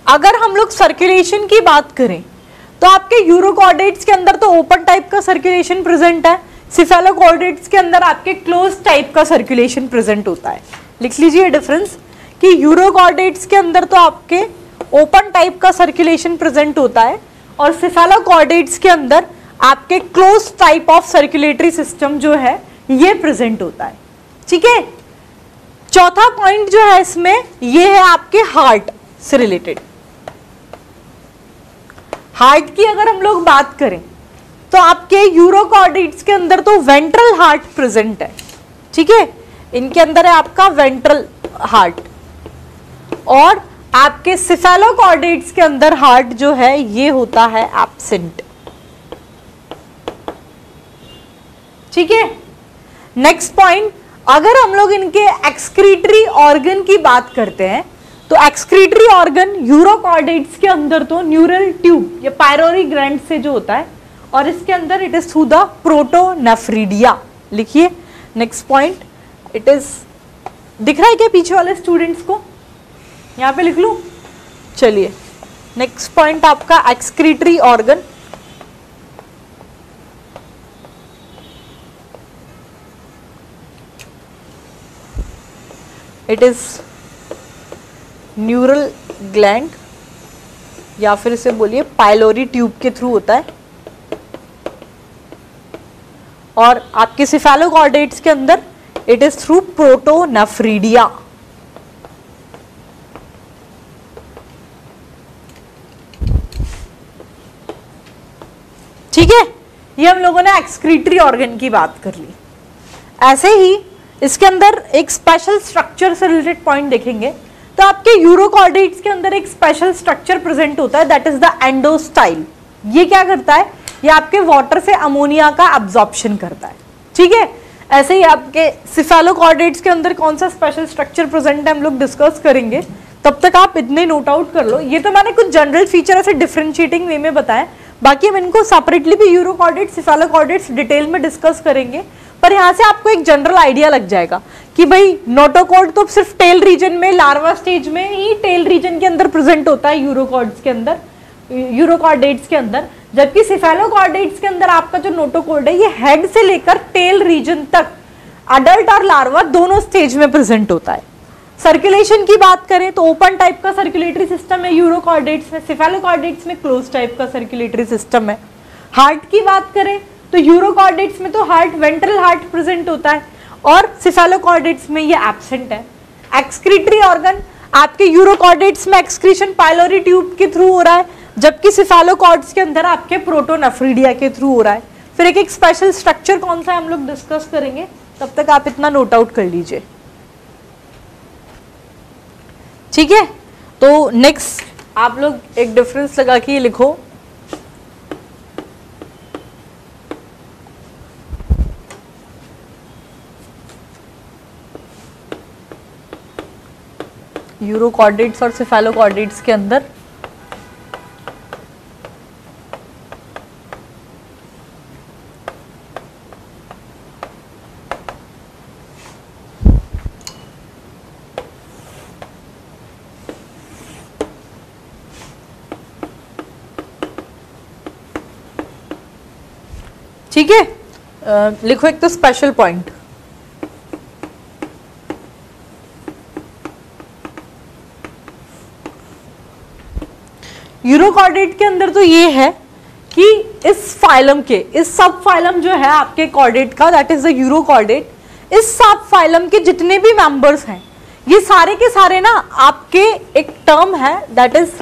अगर हम लोग सर्कुलेशन की बात करें तो आपके यूरो कोऑर्डिनेट्स के अंदर तो ओपन टाइप का सर्कुलेशन प्रेजेंट है, सिफेलोकोऑर्डिनेट्स के अंदर आपके क्लोज टाइप का सर्कुलेशन प्रेजेंट होता है। लिख लीजिए डिफरेंस कि यूरो कोऑर्डिनेट्स के अंदर तो आपके ओपन टाइप का सर्कुलेशन प्रेजेंट होता है और सिफेलोकोऑर्डिनेट्स के अंदर आपके close type of circulatory system जो है ये प्रेजेंट होता है। ठीक है, चौथा पॉइंट जो है इसमें ये है आपके हार्ट से रिलेटेड। हार्ट की अगर हम लोग बात करें तो आपके यूरो कोऑर्डिनेट्स के अंदर तो वेंट्रल हार्ट प्रेजेंट है। ठीक है, इनके अंदर है आपका वेंट्रल हार्ट, और आपके सिफेलोकोऑर्डिनेट्स के अंदर हार्ट जो है ये होता है एब्सेंट। ठीक है, नेक्स्ट पॉइंट, अगर हम लोग इनके एक्सक्रीटरी ऑर्गन की बात करते हैं तो एक्सक्रीटरी ऑर्गन यूरो कोऑर्डिनेट्स के अंदर तो न्यूरल ट्यूब या पायरोरी ग्लैंड से जो होता है, और इसके अंदर it is through the protonephridia. लिखिए नेक्स्ट पॉइंट, इट इज, दिख रहा है क्या पीछे वाले स्टूडेंट्स को? यहां पे लिख लूं? चलिए नेक्स्ट पॉइंट आपका excretory organ, it is neural gland या फिर इसे बोलिए पायलोरी ट्यूब के थ्रू होता है, और आपके सिफेलोकोऑर्डिनेट्स के अंदर इट इज थ्रू प्रोटोनेफ्रिडिया। ठीक है, ये हम लोगों ने एक्सक्रीटरी ऑर्गन की बात कर ली। ऐसे ही इसके अंदर एक स्पेशल स्ट्रक्चर से रिलेटेड पॉइंट देखेंगे तो आपके यूरो कोऑर्डिनेट्स के अंदर एक स्पेशल स्ट्रक्चर प्रेजेंट होता है, दैट इज द एंडोस्टाइल। ये क्या करता है? ये आपके वाटर से अमोनिया का अब्जॉर्प्शन करता है। ठीक है, ऐसे ही आपके सिफेलोकोऑर्डिनेट्स के अंदर कौन सा स्पेशल स्ट्रक्चर प्रेजेंट है हम लोग डिस्कस करेंगे, तब तक आप इतने नोट आउट कर लो। ये तो मैंने कुछ जनरल फीचर ऐसे डिफरेंशिएटिंग वे में बताए, बाकी हम इनको सेपरेटली भी यूरो कोऑर्डिनेट्स, सिफेलोकोऑर्डिनेट्स डिटेल में डिस्कस करेंगे, पर यहाँ से आपको एक जनरल आइडिया लग जाएगा कि भाई नोटोकॉर्ड तो सिर्फ टेल रीजन में, लार्वा स्टेज में ही टेल रीजन के अंदर प्रेजेंट होता है यूरोकॉर्ड्स के अंदर, यूरोकॉर्डेट्स के अंदर, जबकि सेफेलोकॉर्डेट्स के अंदर आपका जो नोटोकॉर्ड है ये हेड से लेकर टेल रीजन तक अडल्ट और लार्वा दोनों स्टेज में प्रेजेंट होता है। सर्कुलेशन की बात करें तो ओपन टाइप का सर्कुलेटरी सिस्टम है यूरोकॉर्डेट्स में, सेफेलोकॉर्डेट्स में क्लोज टाइप का सर्कुलेटरी सिस्टम है। हार्ट की बात करें तो यूरोकॉर्डेट्स में तो हार्ट, वेंट्रल हार्ट प्रेजेंट होता है और सेफेलोकॉर्डेट्स में ये एब्सेंट है। एक्सक्रीटरी ऑर्गन आपके यूरोकॉर्डेट्स में एक्सक्रीशन पाइलोरी ट्यूब के थ्रू हो रहा है, जबकि सेफेलोकॉर्ड्स के अंदर आपके प्रोटोनेफ्रिडिया के थ्रू हो रहा है। फिर एक स्पेशल स्ट्रक्चर कौन सा है हम लोग डिस्कस करेंगे, तब तक आप इतना नोट आउट कर लीजिए, ठीक है। तो नेक्स्ट आप लोग एक डिफरेंस लगा के लिखो, यूरोकॉर्डेट्स और सेफेलोकॉर्डेट्स के अंदर ठीक है। लिखो एक तो स्पेशल पॉइंट, यूरोकॉर्डेट के अंदर तो ये है कि इस फाइलम के, इस सब फाइलम जो है आपके कॉर्डेट का, दैट इज द यूरोकॉर्डेट, इस सब फाइलम के जितने भी मेंबर्स हैं ये सारे के सारे ना आपके एक टर्म है that is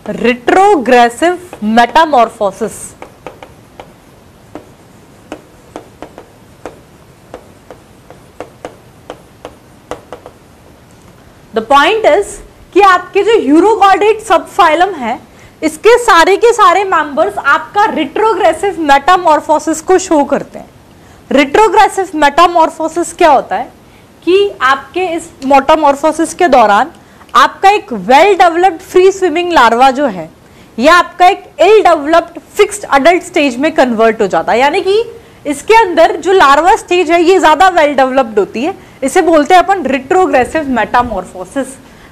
retrogressive Metamorphosis. The point is कि आपके जो यूरोकॉर्डेट सब फाइलम है इसके सारे के सारे मेंबर्स आपका रिट्रोग्रेसिव मेटामॉर्फोसिस को शो करते हैं। रिट्रोग्रेसिव मेटामॉर्फोसिस क्या होता है कि आपके इस मेटामॉर्फोसिस के दौरान आपका एक well developed free swimming larva जो है यह आपका एक ill developed fixed adult stage में कन्वर्ट हो जाता है, यानी कि इसके अंदर जो लार्वा स्टेज है ये ज्यादा वेल डेवलप्ड होती है, इसे बोलते हैं अपन रिट्रोग्रेसिव मेटामॉर्फोसिस।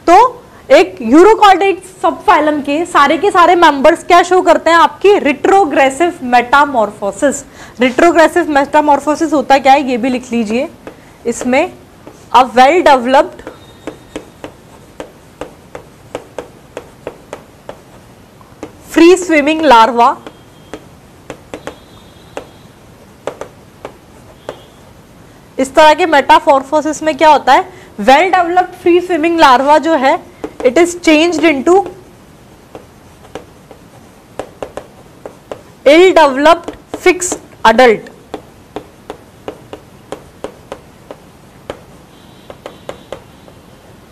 तो एक यूरोकॉर्डेट सब फाइलम के सारे मेंबर्स क्या शो करते हैं, आपकी रिट्रोग्रेसिव मेटामॉर्फोसिस। रिट्रोग्रेसिव मेटामॉर्फोसिस होता क्या है ये भी लिख लीजिए, इसमें a well developed free swimming larva इस तरह के मेटामॉर्फोसिस में क्या होता है, well developed free swimming larva जो है it is changed into ill developed fixed adult.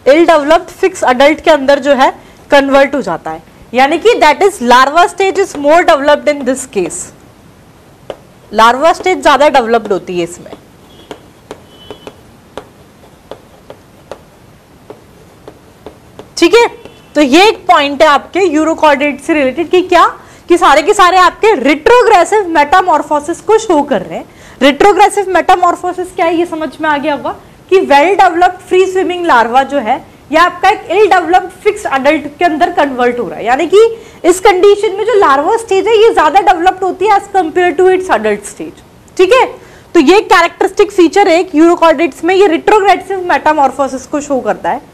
Ill developed fix adult के अंदर जो है कन्वर्ट हो जाता है, यानी कि that is larva stage is more developed in this case. Larva stage ज्यादा डेवलप्ड होती है इसमें। ठीक है, तो ये एक पॉइंट है आपके यूरोकॉर्डेट से रिलेटेड कि क्या कि सारे के सारे आपके रिट्रोग्रेसिव मेटामॉर्फोसिस को शो कर रहे हैं। रिट्रोग्रेसिव मेटामॉर्फोसिस क्या है ये समझ में आ गया होगा कि well developed free swimming larva जो है ये आपका एक इल डेवलप्ड फिक्स्ड अडल्ट के अंदर कन्वर्ट हो रहा है, यानी कि इस कंडीशन में जो लार्वा स्टेज है ये ज्यादा डेवलप्ड होती है as compare to its adult stage. ठीक है, तो ये कैरेक्टरिस्टिक फीचर है यूरोकॉर्डेट्स में, ये रिट्रोग्रेसिव मेटामॉर्फोसिस को शो करता है।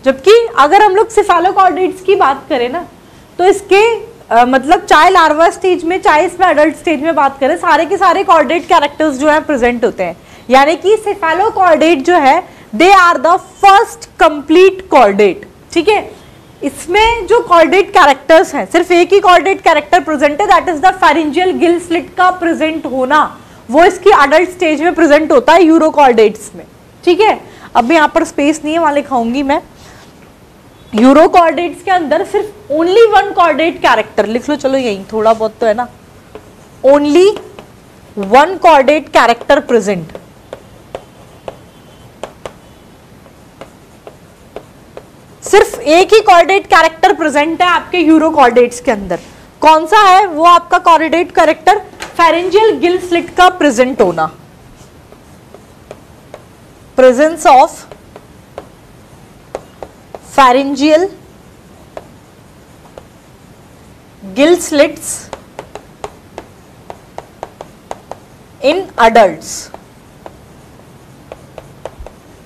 जबकि अगर हम लोग सेफेलोकॉर्डेट्स की बात करें ना तो इसके मतलब चाहे लार्वा स्टेज में चाहे इसमें अडल्ट स्टेज में बात करें सारे के सारे कॉर्डेट कैरेक्टर्स जो है प्रेजेंट होते हैं, यानी कि सेफेलोकॉर्डेट जो है they are the first complete chordate. ठीक है, इसमें जो कॉर्डेट कैरेक्टर्स हैं सिर्फ एक ही कॉर्डेट कैरेक्टर प्रेजेंट है, that is the pharyngeal gill slit का प्रेजेंट होना, वो इसकी अडल्ट स्टेज में प्रेजेंट होता है यूरोकॉर्डेट्स में। ठीक है, अब यहाँ पर स्पेस नहीं है वहां लिखाऊंगी मैं। यूरोकॉर्डेट्स के अंदर सिर्फ ओनली वन कॉर्डेट कैरेक्टर लिख लो, चलो यही थोड़ा बहुत तो है ना, only one chordate character present. सिर्फ एक ही कॉर्डेट कैरेक्टर प्रेजेंट है आपके यूरोकॉर्डेट्स के अंदर। कौन सा है वो आपका chordate character, pharyngeal Gill slit का प्रेजेंट होना। Presence of pharyngeal gill slits in adults।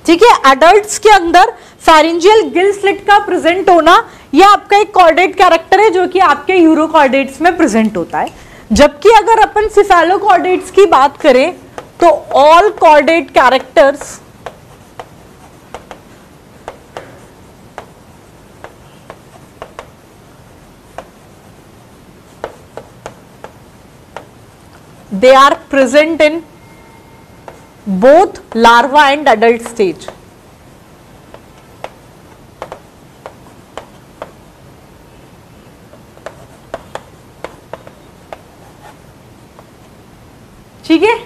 ठीक है, अडल्ट्स के अंदर फेरिंजियल गिल स्लिट का प्रेजेंट होना यह आपका एक कॉर्डेट कैरेक्टर है जो कि आपके यूरोकॉर्डेट्स में प्रेजेंट होता है। जबकि अगर अपन सिफेलोकॉर्डेट्स की बात करें तो all chordate characters they are present in both larva and adult stage। ठीक है,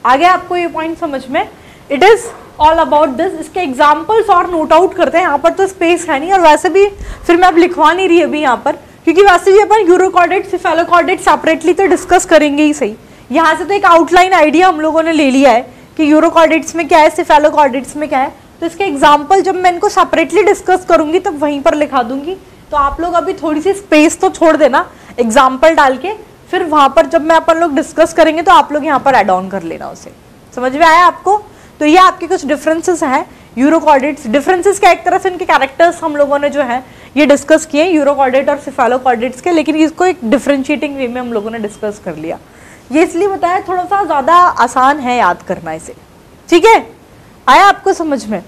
आ गया आपको ये पॉइंट समझ में? It is all about this. इसके एग्जाम्पल्स और नोट आउट करते हैं, यहाँ पर तो स्पेस है नहीं और वैसे भी फिर मैं अब लिखवा नहीं रही अभी यहाँ पर, क्योंकि वैसे भी अपन यूरोकॉर्डेट सिफेलोकॉर्डेट सेपरेटली तो डिस्कस करेंगे ही सही। यहाँ से तो एक आउटलाइन आइडिया हम लोगों ने ले लिया है कि यूरोकॉर्डेट्स में क्या है, सिफेलोकॉर्डेट्स में क्या है। तो इसके एग्जाम्पल जब मैं इनको सेपरेटली डिस्कस करूंगी तब वहीं पर लिखा दूंगी। तो आप लोग अभी थोड़ी सी स्पेस तो छोड़ देना एग्जाम्पल डाल के, फिर वहां पर जब मैं अपन लोग डिस्कस करेंगे तो आप लोग यहाँ पर एड ऑन कर लेना उसे। समझ में आया आपको? तो ये आपके कुछ डिफरेंसेस हैं यूरोकॉर्डेट्स। डिफरेंसेस क्या, एक तरह से इनके कैरेक्टर्स हम लोगों ने जो है ये डिस्कस किए यूरोकॉर्डेट और सिफेलोकॉर्डेट्स के, लेकिन इसको एक डिफरेंशिएटिंग वे में हम लोगों ने डिस्कस कर लिया। ये इसलिए बताया थोड़ा सा ज्यादा आसान है याद करना इसे। ठीक है, आया आपको समझ में?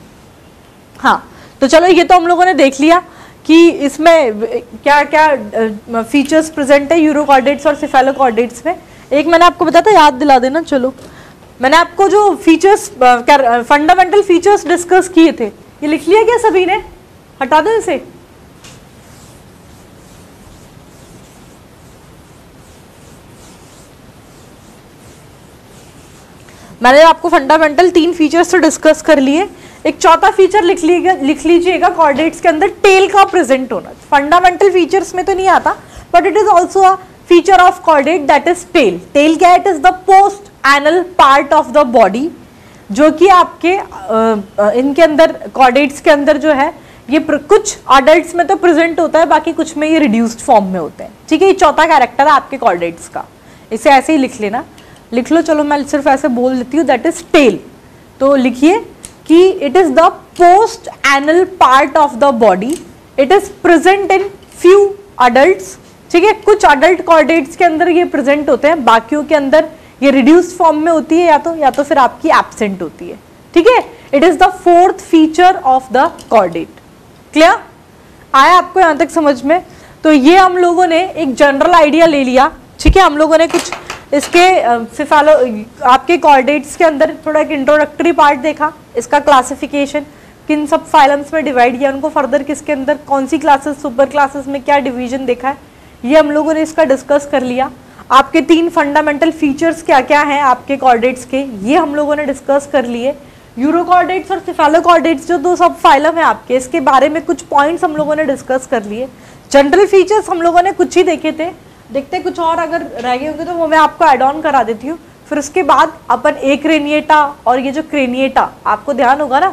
हाँ, तो चलो ये तो हम लोगों ने देख लिया कि इसमें क्या क्या फीचर्स प्रेजेंट है यूरोकॉर्डेट्स और सिफेलोकॉर्डेट्स में। एक मैंने आपको बताया था, याद दिला देना। चलो, मैंने आपको जो फीचर्स फंडामेंटल फीचर्स डिस्कस किए थे ये लिख लिया क्या सभी ने? हटा दो इसे। मैंने आपको फंडामेंटल 3 फीचर्स तो डिस्कस कर लिए। एक चौथा फीचर लिख लीजिएगा कॉर्डेट्स के अंदर टेल का प्रेजेंट होना। फंडामेंटल फीचर्स में तो नहीं आता, but it is also a feature of chordate, that is tail. Tail क्या है? It is the post anal part of the body, जो कि आपके इनके अंदर कॉर्डेट्स के अंदर जो है ये कुछ अडल्ट्स में तो प्रेजेंट होता है, बाकी कुछ में ये रिड्यूस्ड फॉर्म में होते हैं। ठीक है, ये चौथा कैरेक्टर है आपके कॉर्डेट्स का। इसे ऐसे ही लिख लेना, लिख लो। चलो मैं सिर्फ ऐसे बोल देती हूँ, दैट इज टेल। तो लिखिए कि it is the post anal part of the body, it is present in few adults. ठीक है, कुछ अडल्ट कॉर्डेट्स के अंदर ये प्रेजेंट होते हैं, बाकियों के अंदर ये रिड्यूस्ड फॉर्म में होती है या तो फिर आपकी एब्सेंट होती है। ठीक है, it is the 4th feature of the chordate. Clear? आया आपको यहां तक समझ में? तो ये हम लोगों ने एक जनरल आइडिया ले लिया। ठीक है, हम लोगों ने कुछ इसके सिफेलो आपके कॉर्डेट्स के अंदर थोड़ा एक इंट्रोडक्टरी पार्ट देखा, इसका क्लासिफिकेशन, किन सब फाइलम्स में डिवाइड किया उनको, फर्दर किसके अंदर कौन सी क्लासेस, सुपर क्लासेस में क्या डिवीजन देखा है, ये हम लोगों ने इसका डिस्कस कर लिया। आपके 3 फंडामेंटल फीचर्स क्या क्या हैं आपके कॉर्डेट्स के, ये हम लोगों ने डिस्कस कर लिए। यूरोकॉर्डेट्स और सिफेलोकॉर्डेट्स जो 2 सब फाइलम है आपके, इसके बारे में कुछ पॉइंट्स हम लोगों ने डिस्कस कर लिए। जनरल फीचर्स हम लोगों ने कुछ ही देखे थे, देखते कुछ और अगर रह गए होंगे तो वो मैं आपको ऐड ऑन करा देती हूँ। फिर उसके बाद अपन एक्रेनिएटा और ये जो क्रेनिएटा, आपको ध्यान होगा ना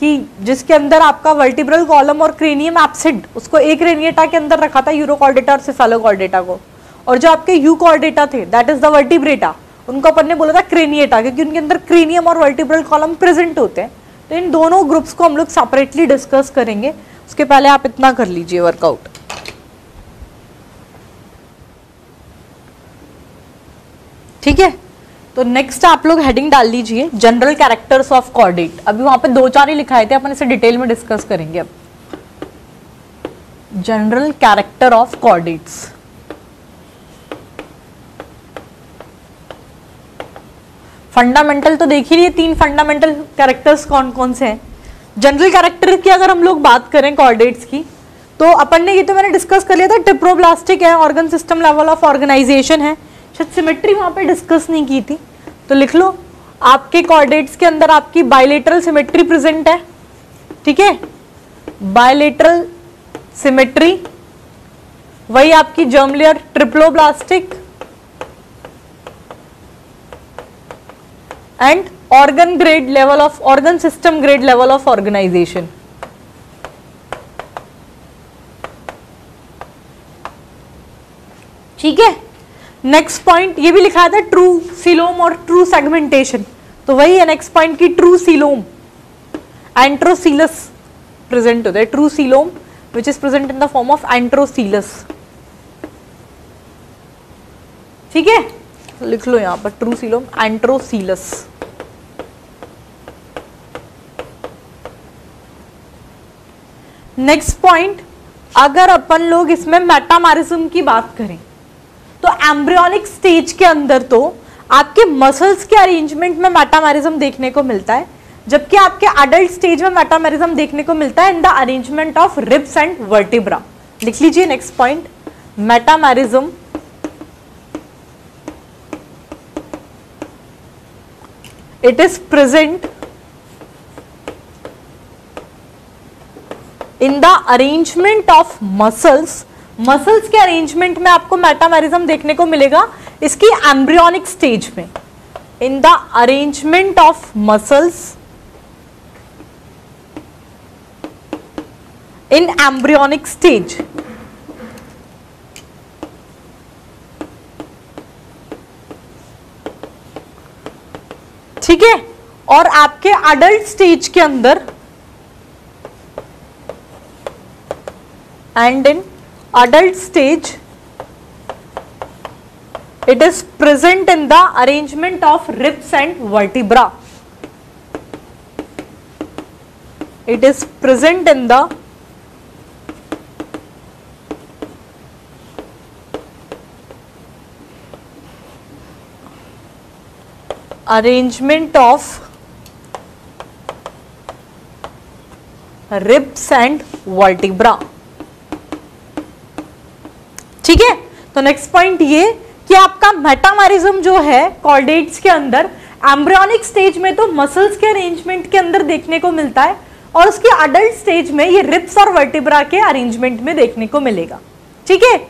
कि जिसके अंदर आपका वर्टिब्रल कॉलम और क्रेनियम एब्सेंट, उसको एक्रेनिएटा के अंदर रखा था यूरोकॉर्डेटा और सिफेलोकॉर्डेटा को। और जो आपके यूकॉर्डेटा थे, दैट इज द वर्टिब्रेटा, उनको अपन ने बोला था क्रेनिएटा, क्योंकि उनके अंदर क्रेनियम और वर्टिब्रल कॉलम प्रेजेंट होते हैं। तो इन दोनों ग्रुप्स को हम लोग सेपरेटली डिस्कस करेंगे। उसके पहले आप इतना कर लीजिए वर्कआउट। ठीक है, तो नेक्स्ट आप लोग हेडिंग डाल लीजिए जनरल कैरेक्टर्स ऑफ कॉर्डेट। अभी वहां पे 2-4 ही लिखाए थे, अपन इसे डिटेल में डिस्कस करेंगे अब। General character of chordates. Fundamental तो देख ही लिए, 3 फंडामेंटल कैरेक्टर्स कौन कौन से हैं। जनरल कैरेक्टर की अगर हम लोग बात करें कॉर्डेट्स की, तो अपन ने ये तो मैंने डिस्कस कर लिया था, ट्रिप्रोब्लास्टिक है, organ system level of organisation है। शायद सिमेट्री वहां पे डिस्कस नहीं की थी, तो लिख लो आपके कॉर्डेट्स के अंदर आपकी बायलेटरल सिमेट्री प्रेजेंट है। ठीक है, बायलेटरल सिमेट्री, वही आपकी germ layer triploblastic and organ grade level of organ system grade level of organization. ठीक है, नेक्स्ट पॉइंट ये भी लिखा था ट्रू सीलोम और ट्रू सेगमेंटेशन, तो वही है नेक्स्ट पॉइंट की ट्रू सीलोम एंट्रोसीलस प्रेजेंट होता है, true coelom which is present in the form of enterocoelous. ठीक है, लिख लो यहां पर true coelom enterocoelous. Next point, अगर अपन लोग इसमें मेटामेरिज्म की बात करें तो एम्ब्रियोनिक स्टेज के अंदर तो आपके मसल्स के अरेंजमेंट में मेटामेरिज्म देखने को मिलता है, जबकि आपके अडल्ट स्टेज में मेटामेरिज्म देखने को मिलता है in the arrangement of ribs and vertebra. लिख लीजिए next point, metamerism it is present in the arrangement of muscles. Muscles के अरेंजमेंट में आपको मेटामेरिज्म देखने को मिलेगा इसकी एम्ब्रियोनिक स्टेज में, in the arrangement of muscles in embryonic stage. ठीक है, और आपके अडल्ट स्टेज के अंदर and in adult stage it is present in the arrangement of ribs and vertebra. It is present in the arrangement of ribs and vertebra. ठीक है, तो next point ये कि आपका मेटामेरिज्म जो है कॉर्डेट्स के अंदर एम्ब्रियोनिक स्टेज में तो मसल्स के अरेंजमेंट के अंदर देखने को मिलता है, और उसके अडल्ट स्टेज में ये रिब्स और वर्टिब्रा के अरेंजमेंट में देखने को मिलेगा। ठीक है,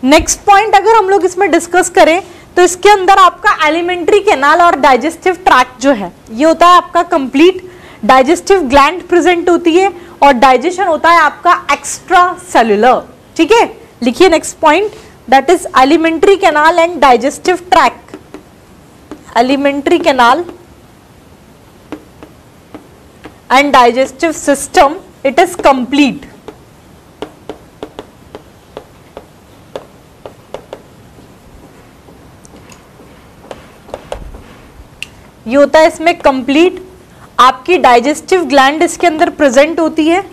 नेक्स्ट पॉइंट अगर हम लोग इसमें डिस्कस करें तो इसके अंदर आपका एलिमेंट्री कैनाल और डाइजेस्टिव ट्रैक्ट जो है ये होता है आपका कंप्लीट, डाइजेस्टिव ग्लैंड प्रेजेंट होती है और डाइजेशन होता है आपका एक्स्ट्रा सेल्यूलर। ठीक है, लिखिए next point, that is alimentary canal and digestive tract. Alimentary canal and digestive system it is complete. ये होता है इसमें कंप्लीट, आपकी डाइजेस्टिव ग्लैंड इसके अंदर प्रेजेंट होती है,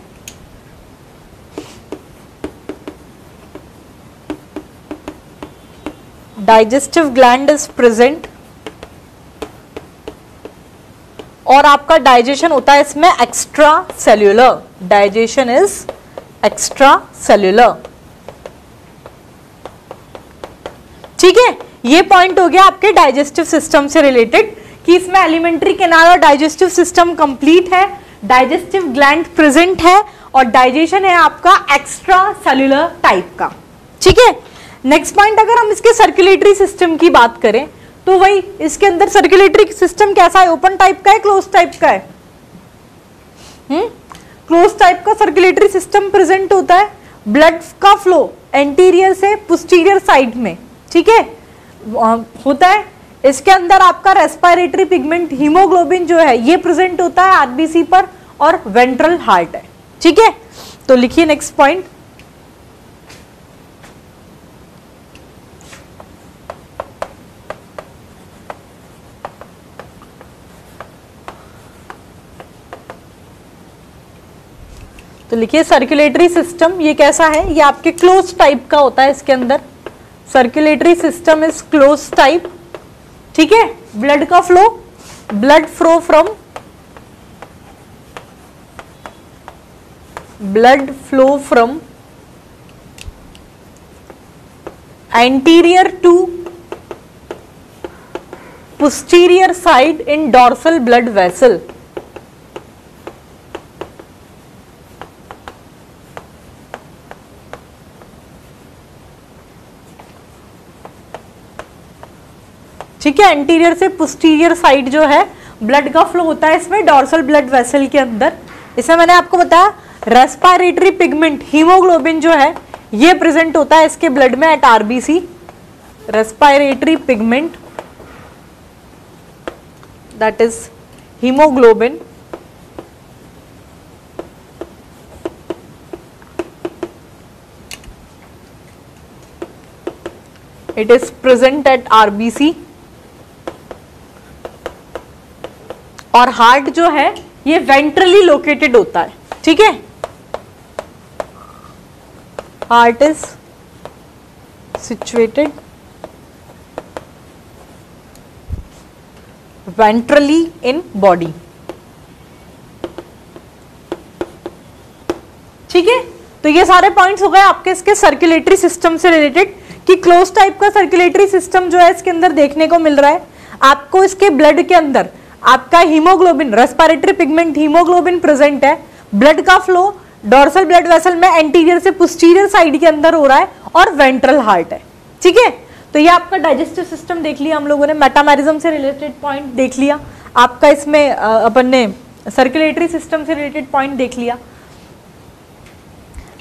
डाइजेस्टिव ग्लैंड इज प्रेजेंट, और आपका डाइजेशन होता है इसमें extra cellular. Digestion is extra cellular. ठीक है, ये पॉइंट हो गया आपके डाइजेस्टिव सिस्टम से रिलेटेड कि इसमें एलिमेंट्री कैनाल और डाइजेस्टिव सिस्टम कंप्लीट है, डाइजेस्टिव ग्लैंड प्रेजेंट है और डाइजेशन है आपका एक्स्ट्रा सेल्यूलर टाइप का। ठीक है, नेक्स्ट पॉइंट अगर हम इसके सर्कुलेटरी सिस्टम की बात करें तो वही इसके अंदर सर्कुलेटरी सिस्टम कैसा है, ओपन टाइप का है, क्लोज टाइप का है? क्लोज टाइप का सर्कुलेटरी सिस्टम प्रेजेंट होता है, ब्लड का फ्लो एंटीरियर से पोस्टीरियर साइड में, ठीक है, होता है। इसके अंदर आपका रेस्पिरेटरी पिगमेंट हीमोग्लोबिन जो है ये प्रेजेंट होता है आरबीसी पर, और वेंट्रल हार्ट है। ठीक है, तो लिखिए नेक्स्ट पॉइंट, तो लिखिए सर्कुलेटरी सिस्टम ये कैसा है, ये आपके क्लोज टाइप का होता है। इसके अंदर circulatory system is close type. ठीक है, ब्लड का flow, blood flow from anterior to posterior side in dorsal blood vessel. ठीक है, एंटीरियर से पोस्टीरियर साइड जो है ब्लड का फ्लो होता है इसमें डॉर्सल ब्लड वेसल के अंदर। इसमें मैंने आपको बताया रेस्पिरेटरी पिगमेंट हीमोग्लोबिन जो है ये प्रेजेंट होता है इसके ब्लड में at RBC. Respiratory pigment that is haemoglobin it is present at RBC। और हार्ट जो है ये वेंट्रली लोकेटेड होता है, ठीक है। Heart is situated ventrally in body, ठीक है। तो ये सारे पॉइंट्स हो गए आपके इसके सर्कुलेटरी सिस्टम से रिलेटेड कि क्लोज टाइप का सर्कुलेटरी सिस्टम जो है इसके अंदर देखने को मिल रहा है आपको। इसके ब्लड के अंदर आपका haemoglobin respiratory pigment haemoglobin present है। ब्लड का फ्लो डॉर्सल ब्लड वेसल में एंटीरियर से पोस्टीरियर साइड के अंदर हो रहा है और वेंट्रल हार्ट है, ठीक है। तो ये आपका डाइजेस्टिव सिस्टम देख लिया हम लोगों ने, मेटामेरिज्म से रिलेटेड पॉइंट देख लिया आपका, इसमें अपन ने सर्कुलेटरी सिस्टम से रिलेटेड पॉइंट देख लिया।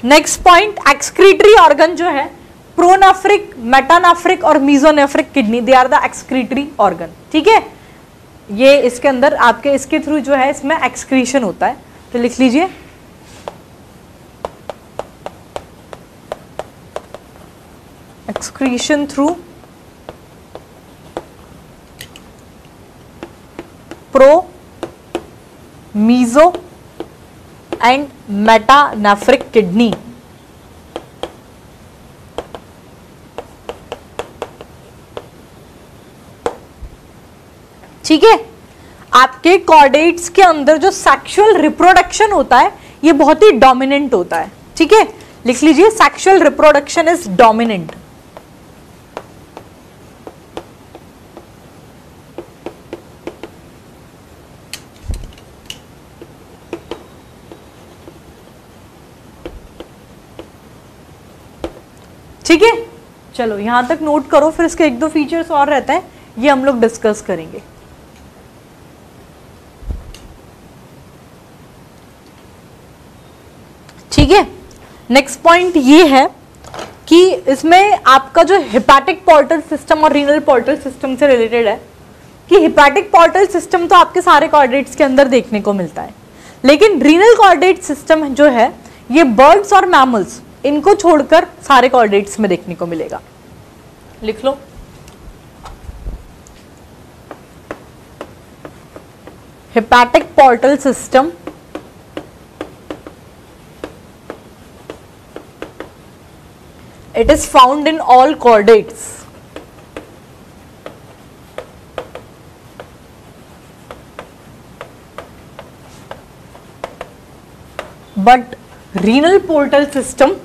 नेक्स्ट पॉइंट एक्सक्रीटरी ऑर्गन जो है प्रोनेफ्रिक, मेटानेफ्रिक और mesonephric kidney, they are the excretory organ, ठीक है। ये इसके अंदर आपके इसके थ्रू जो है इसमें एक्सक्रीशन होता है, तो लिख लीजिए excretion through pro, meso and metanephric kidney. ठीक है। आपके कॉर्डेट्स के अंदर जो सेक्सुअल रिप्रोडक्शन होता है ये बहुत ही डोमिनेंट होता है, ठीक है। लिख लीजिए सेक्सुअल रिप्रोडक्शन इज डोमिनेंट। ठीक है, चलो यहां तक नोट करो, फिर इसके एक दो फीचर्स और रहते हैं, ये हम लोग डिस्कस करेंगे। ठीक है, नेक्स्ट पॉइंट ये है कि इसमें आपका जो हिपैटिक पोर्टल सिस्टम और रीनल पोर्टल सिस्टम से रिलेटेड है कि हिपैटिक पोर्टल सिस्टम तो आपके सारे कॉर्डेट्स के अंदर देखने को मिलता है, लेकिन रीनल कॉर्डेट सिस्टम जो है ये बर्ड्स और मैमल्स इनको छोड़कर सारे कॉर्डेट्स में देखने को मिलेगा। लिख लो hepatic portal system it is found in all chordates, but renal portal system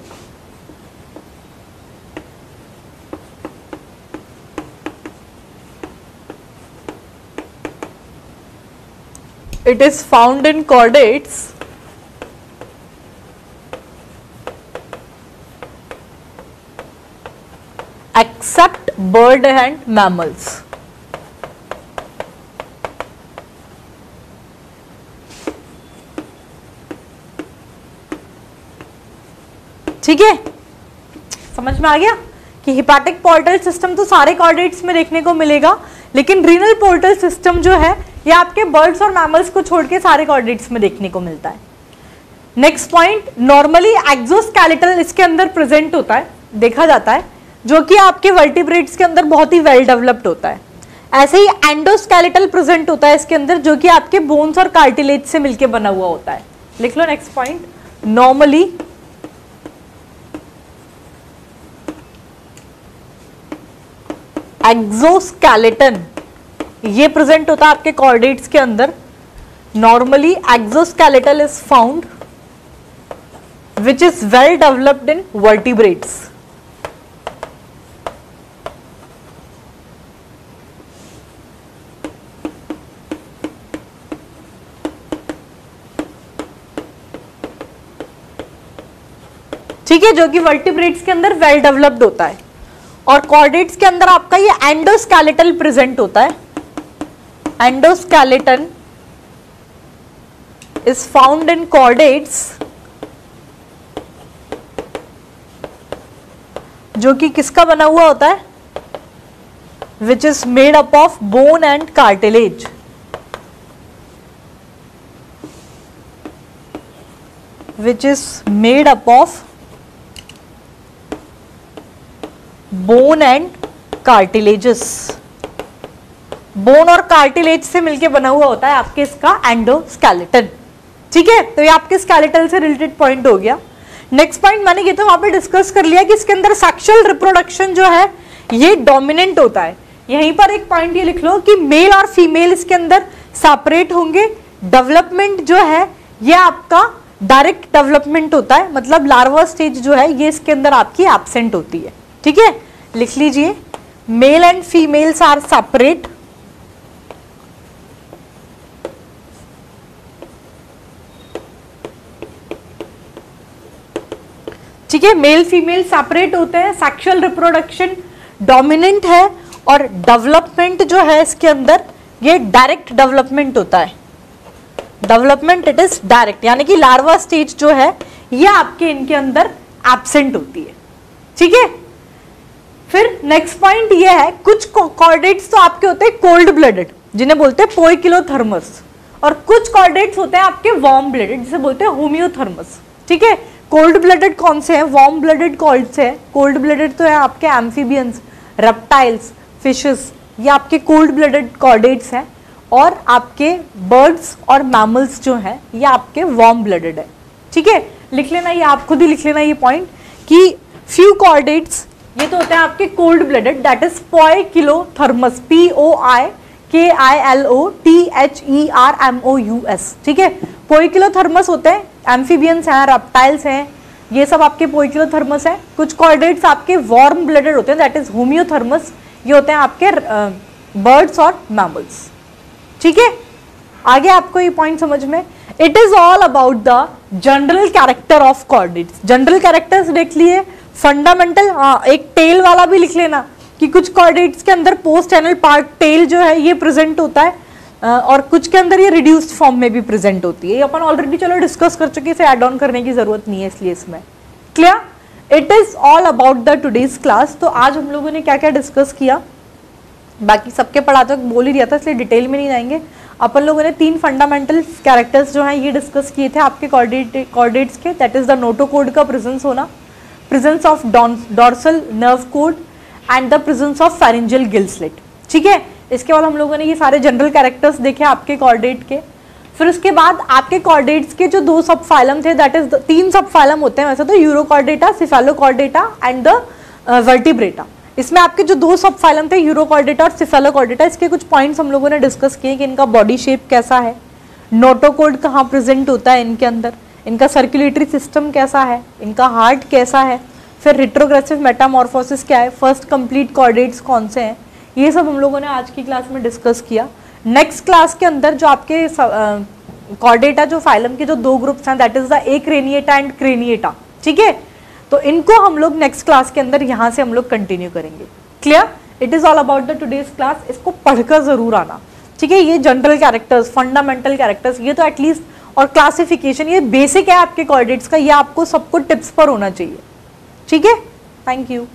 it is found in chordates except bird and mammals। ठीक है, समझ में आ गया कि हिपैटिक पोर्टल सिस्टम तो सारे कॉर्डेट्स में देखने को मिलेगा, लेकिन रीनल पोर्टल सिस्टम जो है ये आपके बर्ड्स और मैमल्स को छोड़ के सारे कॉर्डेट्स में देखने को मिलता है। नेक्स्ट पॉइंट, नॉर्मली एक्सोस्केलेटल इसके अंदर प्रेजेंट होता है, देखा जाता है, जो कि आपके वर्टिब्रेट्स के अंदर बहुत ही वेल डेवलप्ड होता है। ऐसे ही एंडोस्केलेटल प्रेजेंट होता है इसके अंदर, जो कि आपके बोन्स और कार्टिलेज से मिलके बना हुआ होता है। लिख लो नेक्स्ट पॉइंट, नॉर्मली एक्सोस्केलेटन ये प्रेजेंट होता है आपके कॉर्डेट्स के अंदर। Normally exoskeletal is found which is well developed in vertebrates. ठीक है, जो कि वर्टिब्रेट्स के अंदर वेल डेवलप्ड होता है। और कॉर्डेट्स के अंदर आपका ये एंडोस्केलेटल प्रेजेंट होता है। Endoskeleton is found in chordates जो कि किसका बना हुआ होता है, which is made up of bone and cartilage. Which is made up of bone and cartilages. Bone और कार्टिलेज से मिलके बना हुआ होता है आपके इसका एंडोस्केलेटन. ठीक है, तो ये आपके स्केलेटल से रिलेटेड पॉइंट हो गया. नेक्स्ट पॉइंट मैंने ये तो वहां पे डिस्कस कर लिया कि इसके अंदर सेक्सुअल रिप्रोडक्शन जो है ये डोमिनेंट होता है. यहीं पर एक पॉइंट ये लिख लो कि मेल और फीमेल इसके अंदर सेपरेट होंगे. डेवलपमेंट जो है ये आपका डायरेक्ट डेवलपमेंट होता है, मतलब लार्वा स्टेज जो है ये इसके अंदर आपकी एब्सेंट होती है. ठीक है, लिख लीजिए male and females are separate. ठीक है, मेल फीमेल सेपरेट होते हैं, सेक्सुअल रिप्रोडक्शन डोमिनेंट है और डेवलपमेंट जो है इसके अंदर ये डायरेक्ट डेवलपमेंट होता है. डेवलपमेंट इट इज डायरेक्ट, यानी कि लार्वा स्टेज जो है ये आपके इनके अंदर एब्सेंट होती है. ठीक है, फिर नेक्स्ट पॉइंट ये है कुछ कॉर्डेट्स तो आपके होते हैं कोल्ड ब्लडेड जिन्हें बोलते हैं पोइकिलोथर्मस, और कुछ कॉर्डेट्स होते हैं आपके वार्म ब्लडेड जिसे बोलते हैं होम्योथर्मस. ठीक है, कोल्ड ब्लडेड कौन से हैं, वार्म ब्लडेड कौन से हैं. कोल्ड ब्लडेड तो है आपके एम्फीबियंस, रेप्टाइल्स, फिशेस, ये आपके कोल्ड ब्लडेड कॉर्डेट्स हैं. और आपके बर्ड्स और मैमल्स जो हैं ये आपके वार्म ब्लडेड है. ठीक है, लिख लेना, ये आप खुद ही लिख लेना ये पॉइंट कि फ्यू कॉर्डेट्स ये तो होते हैं आपके cold blooded, that is poikilothermous, POIKILOTHERMOUS. ठीक है, पोइकिलोथर्मस होते हैं, एम्फीबियंस हैं, रेप्टाइल्स हैं, ये सब आपके पोइकिलोथर्मस है. कुछ कॉर्डेट्स आपके वार्म ब्लडेड होते हैं, दैट इज होम्योथर्मस, ये होते हैं आपके बर्ड्स और मैमल्स. ठीक है, आगे आपको ये पॉइंट समझ में. It is all about the general character of chordates. General characters देख लिए, फंडामेंटल, एक टेल वाला भी लिख लेना कि कुछ कॉर्डेट्स के अंदर पोस्ट एनल पार्ट टेल जो है ये प्रेजेंट होता है, और कुछ के अंदर ये रिड्यूस्ड फॉर्म में भी प्रेजेंट होती है. ये अपन ऑलरेडी चलो डिस्कस कर चुके, इसे ऐड ऑन करने की जरूरत नहीं है इसलिए इसमें. Clear? It is all about the today's class. तो आज हम लोगों ने क्या क्या डिस्कस किया, बाकी सबके पढ़ाते वक्त बोल ही दिया था इसलिए डिटेल में नहीं जाएंगे. अपन लोगों ने 3 फंडामेंटल कैरेक्टर्स जो हैं ये डिस्कस किए थे आपके कॉर्डेट्स के, दैट इज द नोटोकोड का प्रेजेंस होना, presence of dorsal nerve code and the presence of pharyngeal gill slit. ठीक है, इसके बाद हम लोगों ने ये सारे जनरल कैरेक्टर्स देखे आपके कॉर्डेट के. फिर उसके बाद आपके कॉर्डेट्स के जो 2 सब फाइलम थे, दैट इज 3 सब फाइलम होते हैं वैसे तो, urochordata, cephalochordata and the vertebrata. इसमें आपके जो 2 सब फाइलम थे यूरोकॉर्डेटा और सिफेलोकॉर्डेटा, इसके कुछ पॉइंट्स हम लोगों ने डिस्कस किए कि इनका बॉडी शेप कैसा है, नोटोकोड कहाँ प्रेजेंट होता है इनके अंदर, इनका सर्कुलेटरी सिस्टम कैसा है, इनका हार्ट कैसा है, फिर रिट्रोग्रेसिव मेटामॉर्फोसिस क्या है, फर्स्ट कंप्लीट कॉर्डेट्स कौन से हैं, ये सब हम लोगों ने आज की क्लास में डिस्कस किया. नेक्स्ट क्लास के अंदर जो आपके कॉर्डेटा जो फाइलम के जो 2 ग्रुप्स हैं, that is the Acraniata and Craniata. ठीक है, तो इनको हम लोग नेक्स्ट क्लास के अंदर यहाँ से हम लोग कंटिन्यू करेंगे. Clear? It is all about the today's class. इसको पढ़कर जरूर आना. ठीक है, ये जनरल कैरेक्टर्स, फंडामेंटल कैरेक्टर्स, ये तो एटलीस्ट, और क्लासिफिकेशन, ये बेसिक है आपके कॉर्डेट्स का, ये आपको सबको टिप्स पर होना चाहिए. ठीक है, थैंक यू.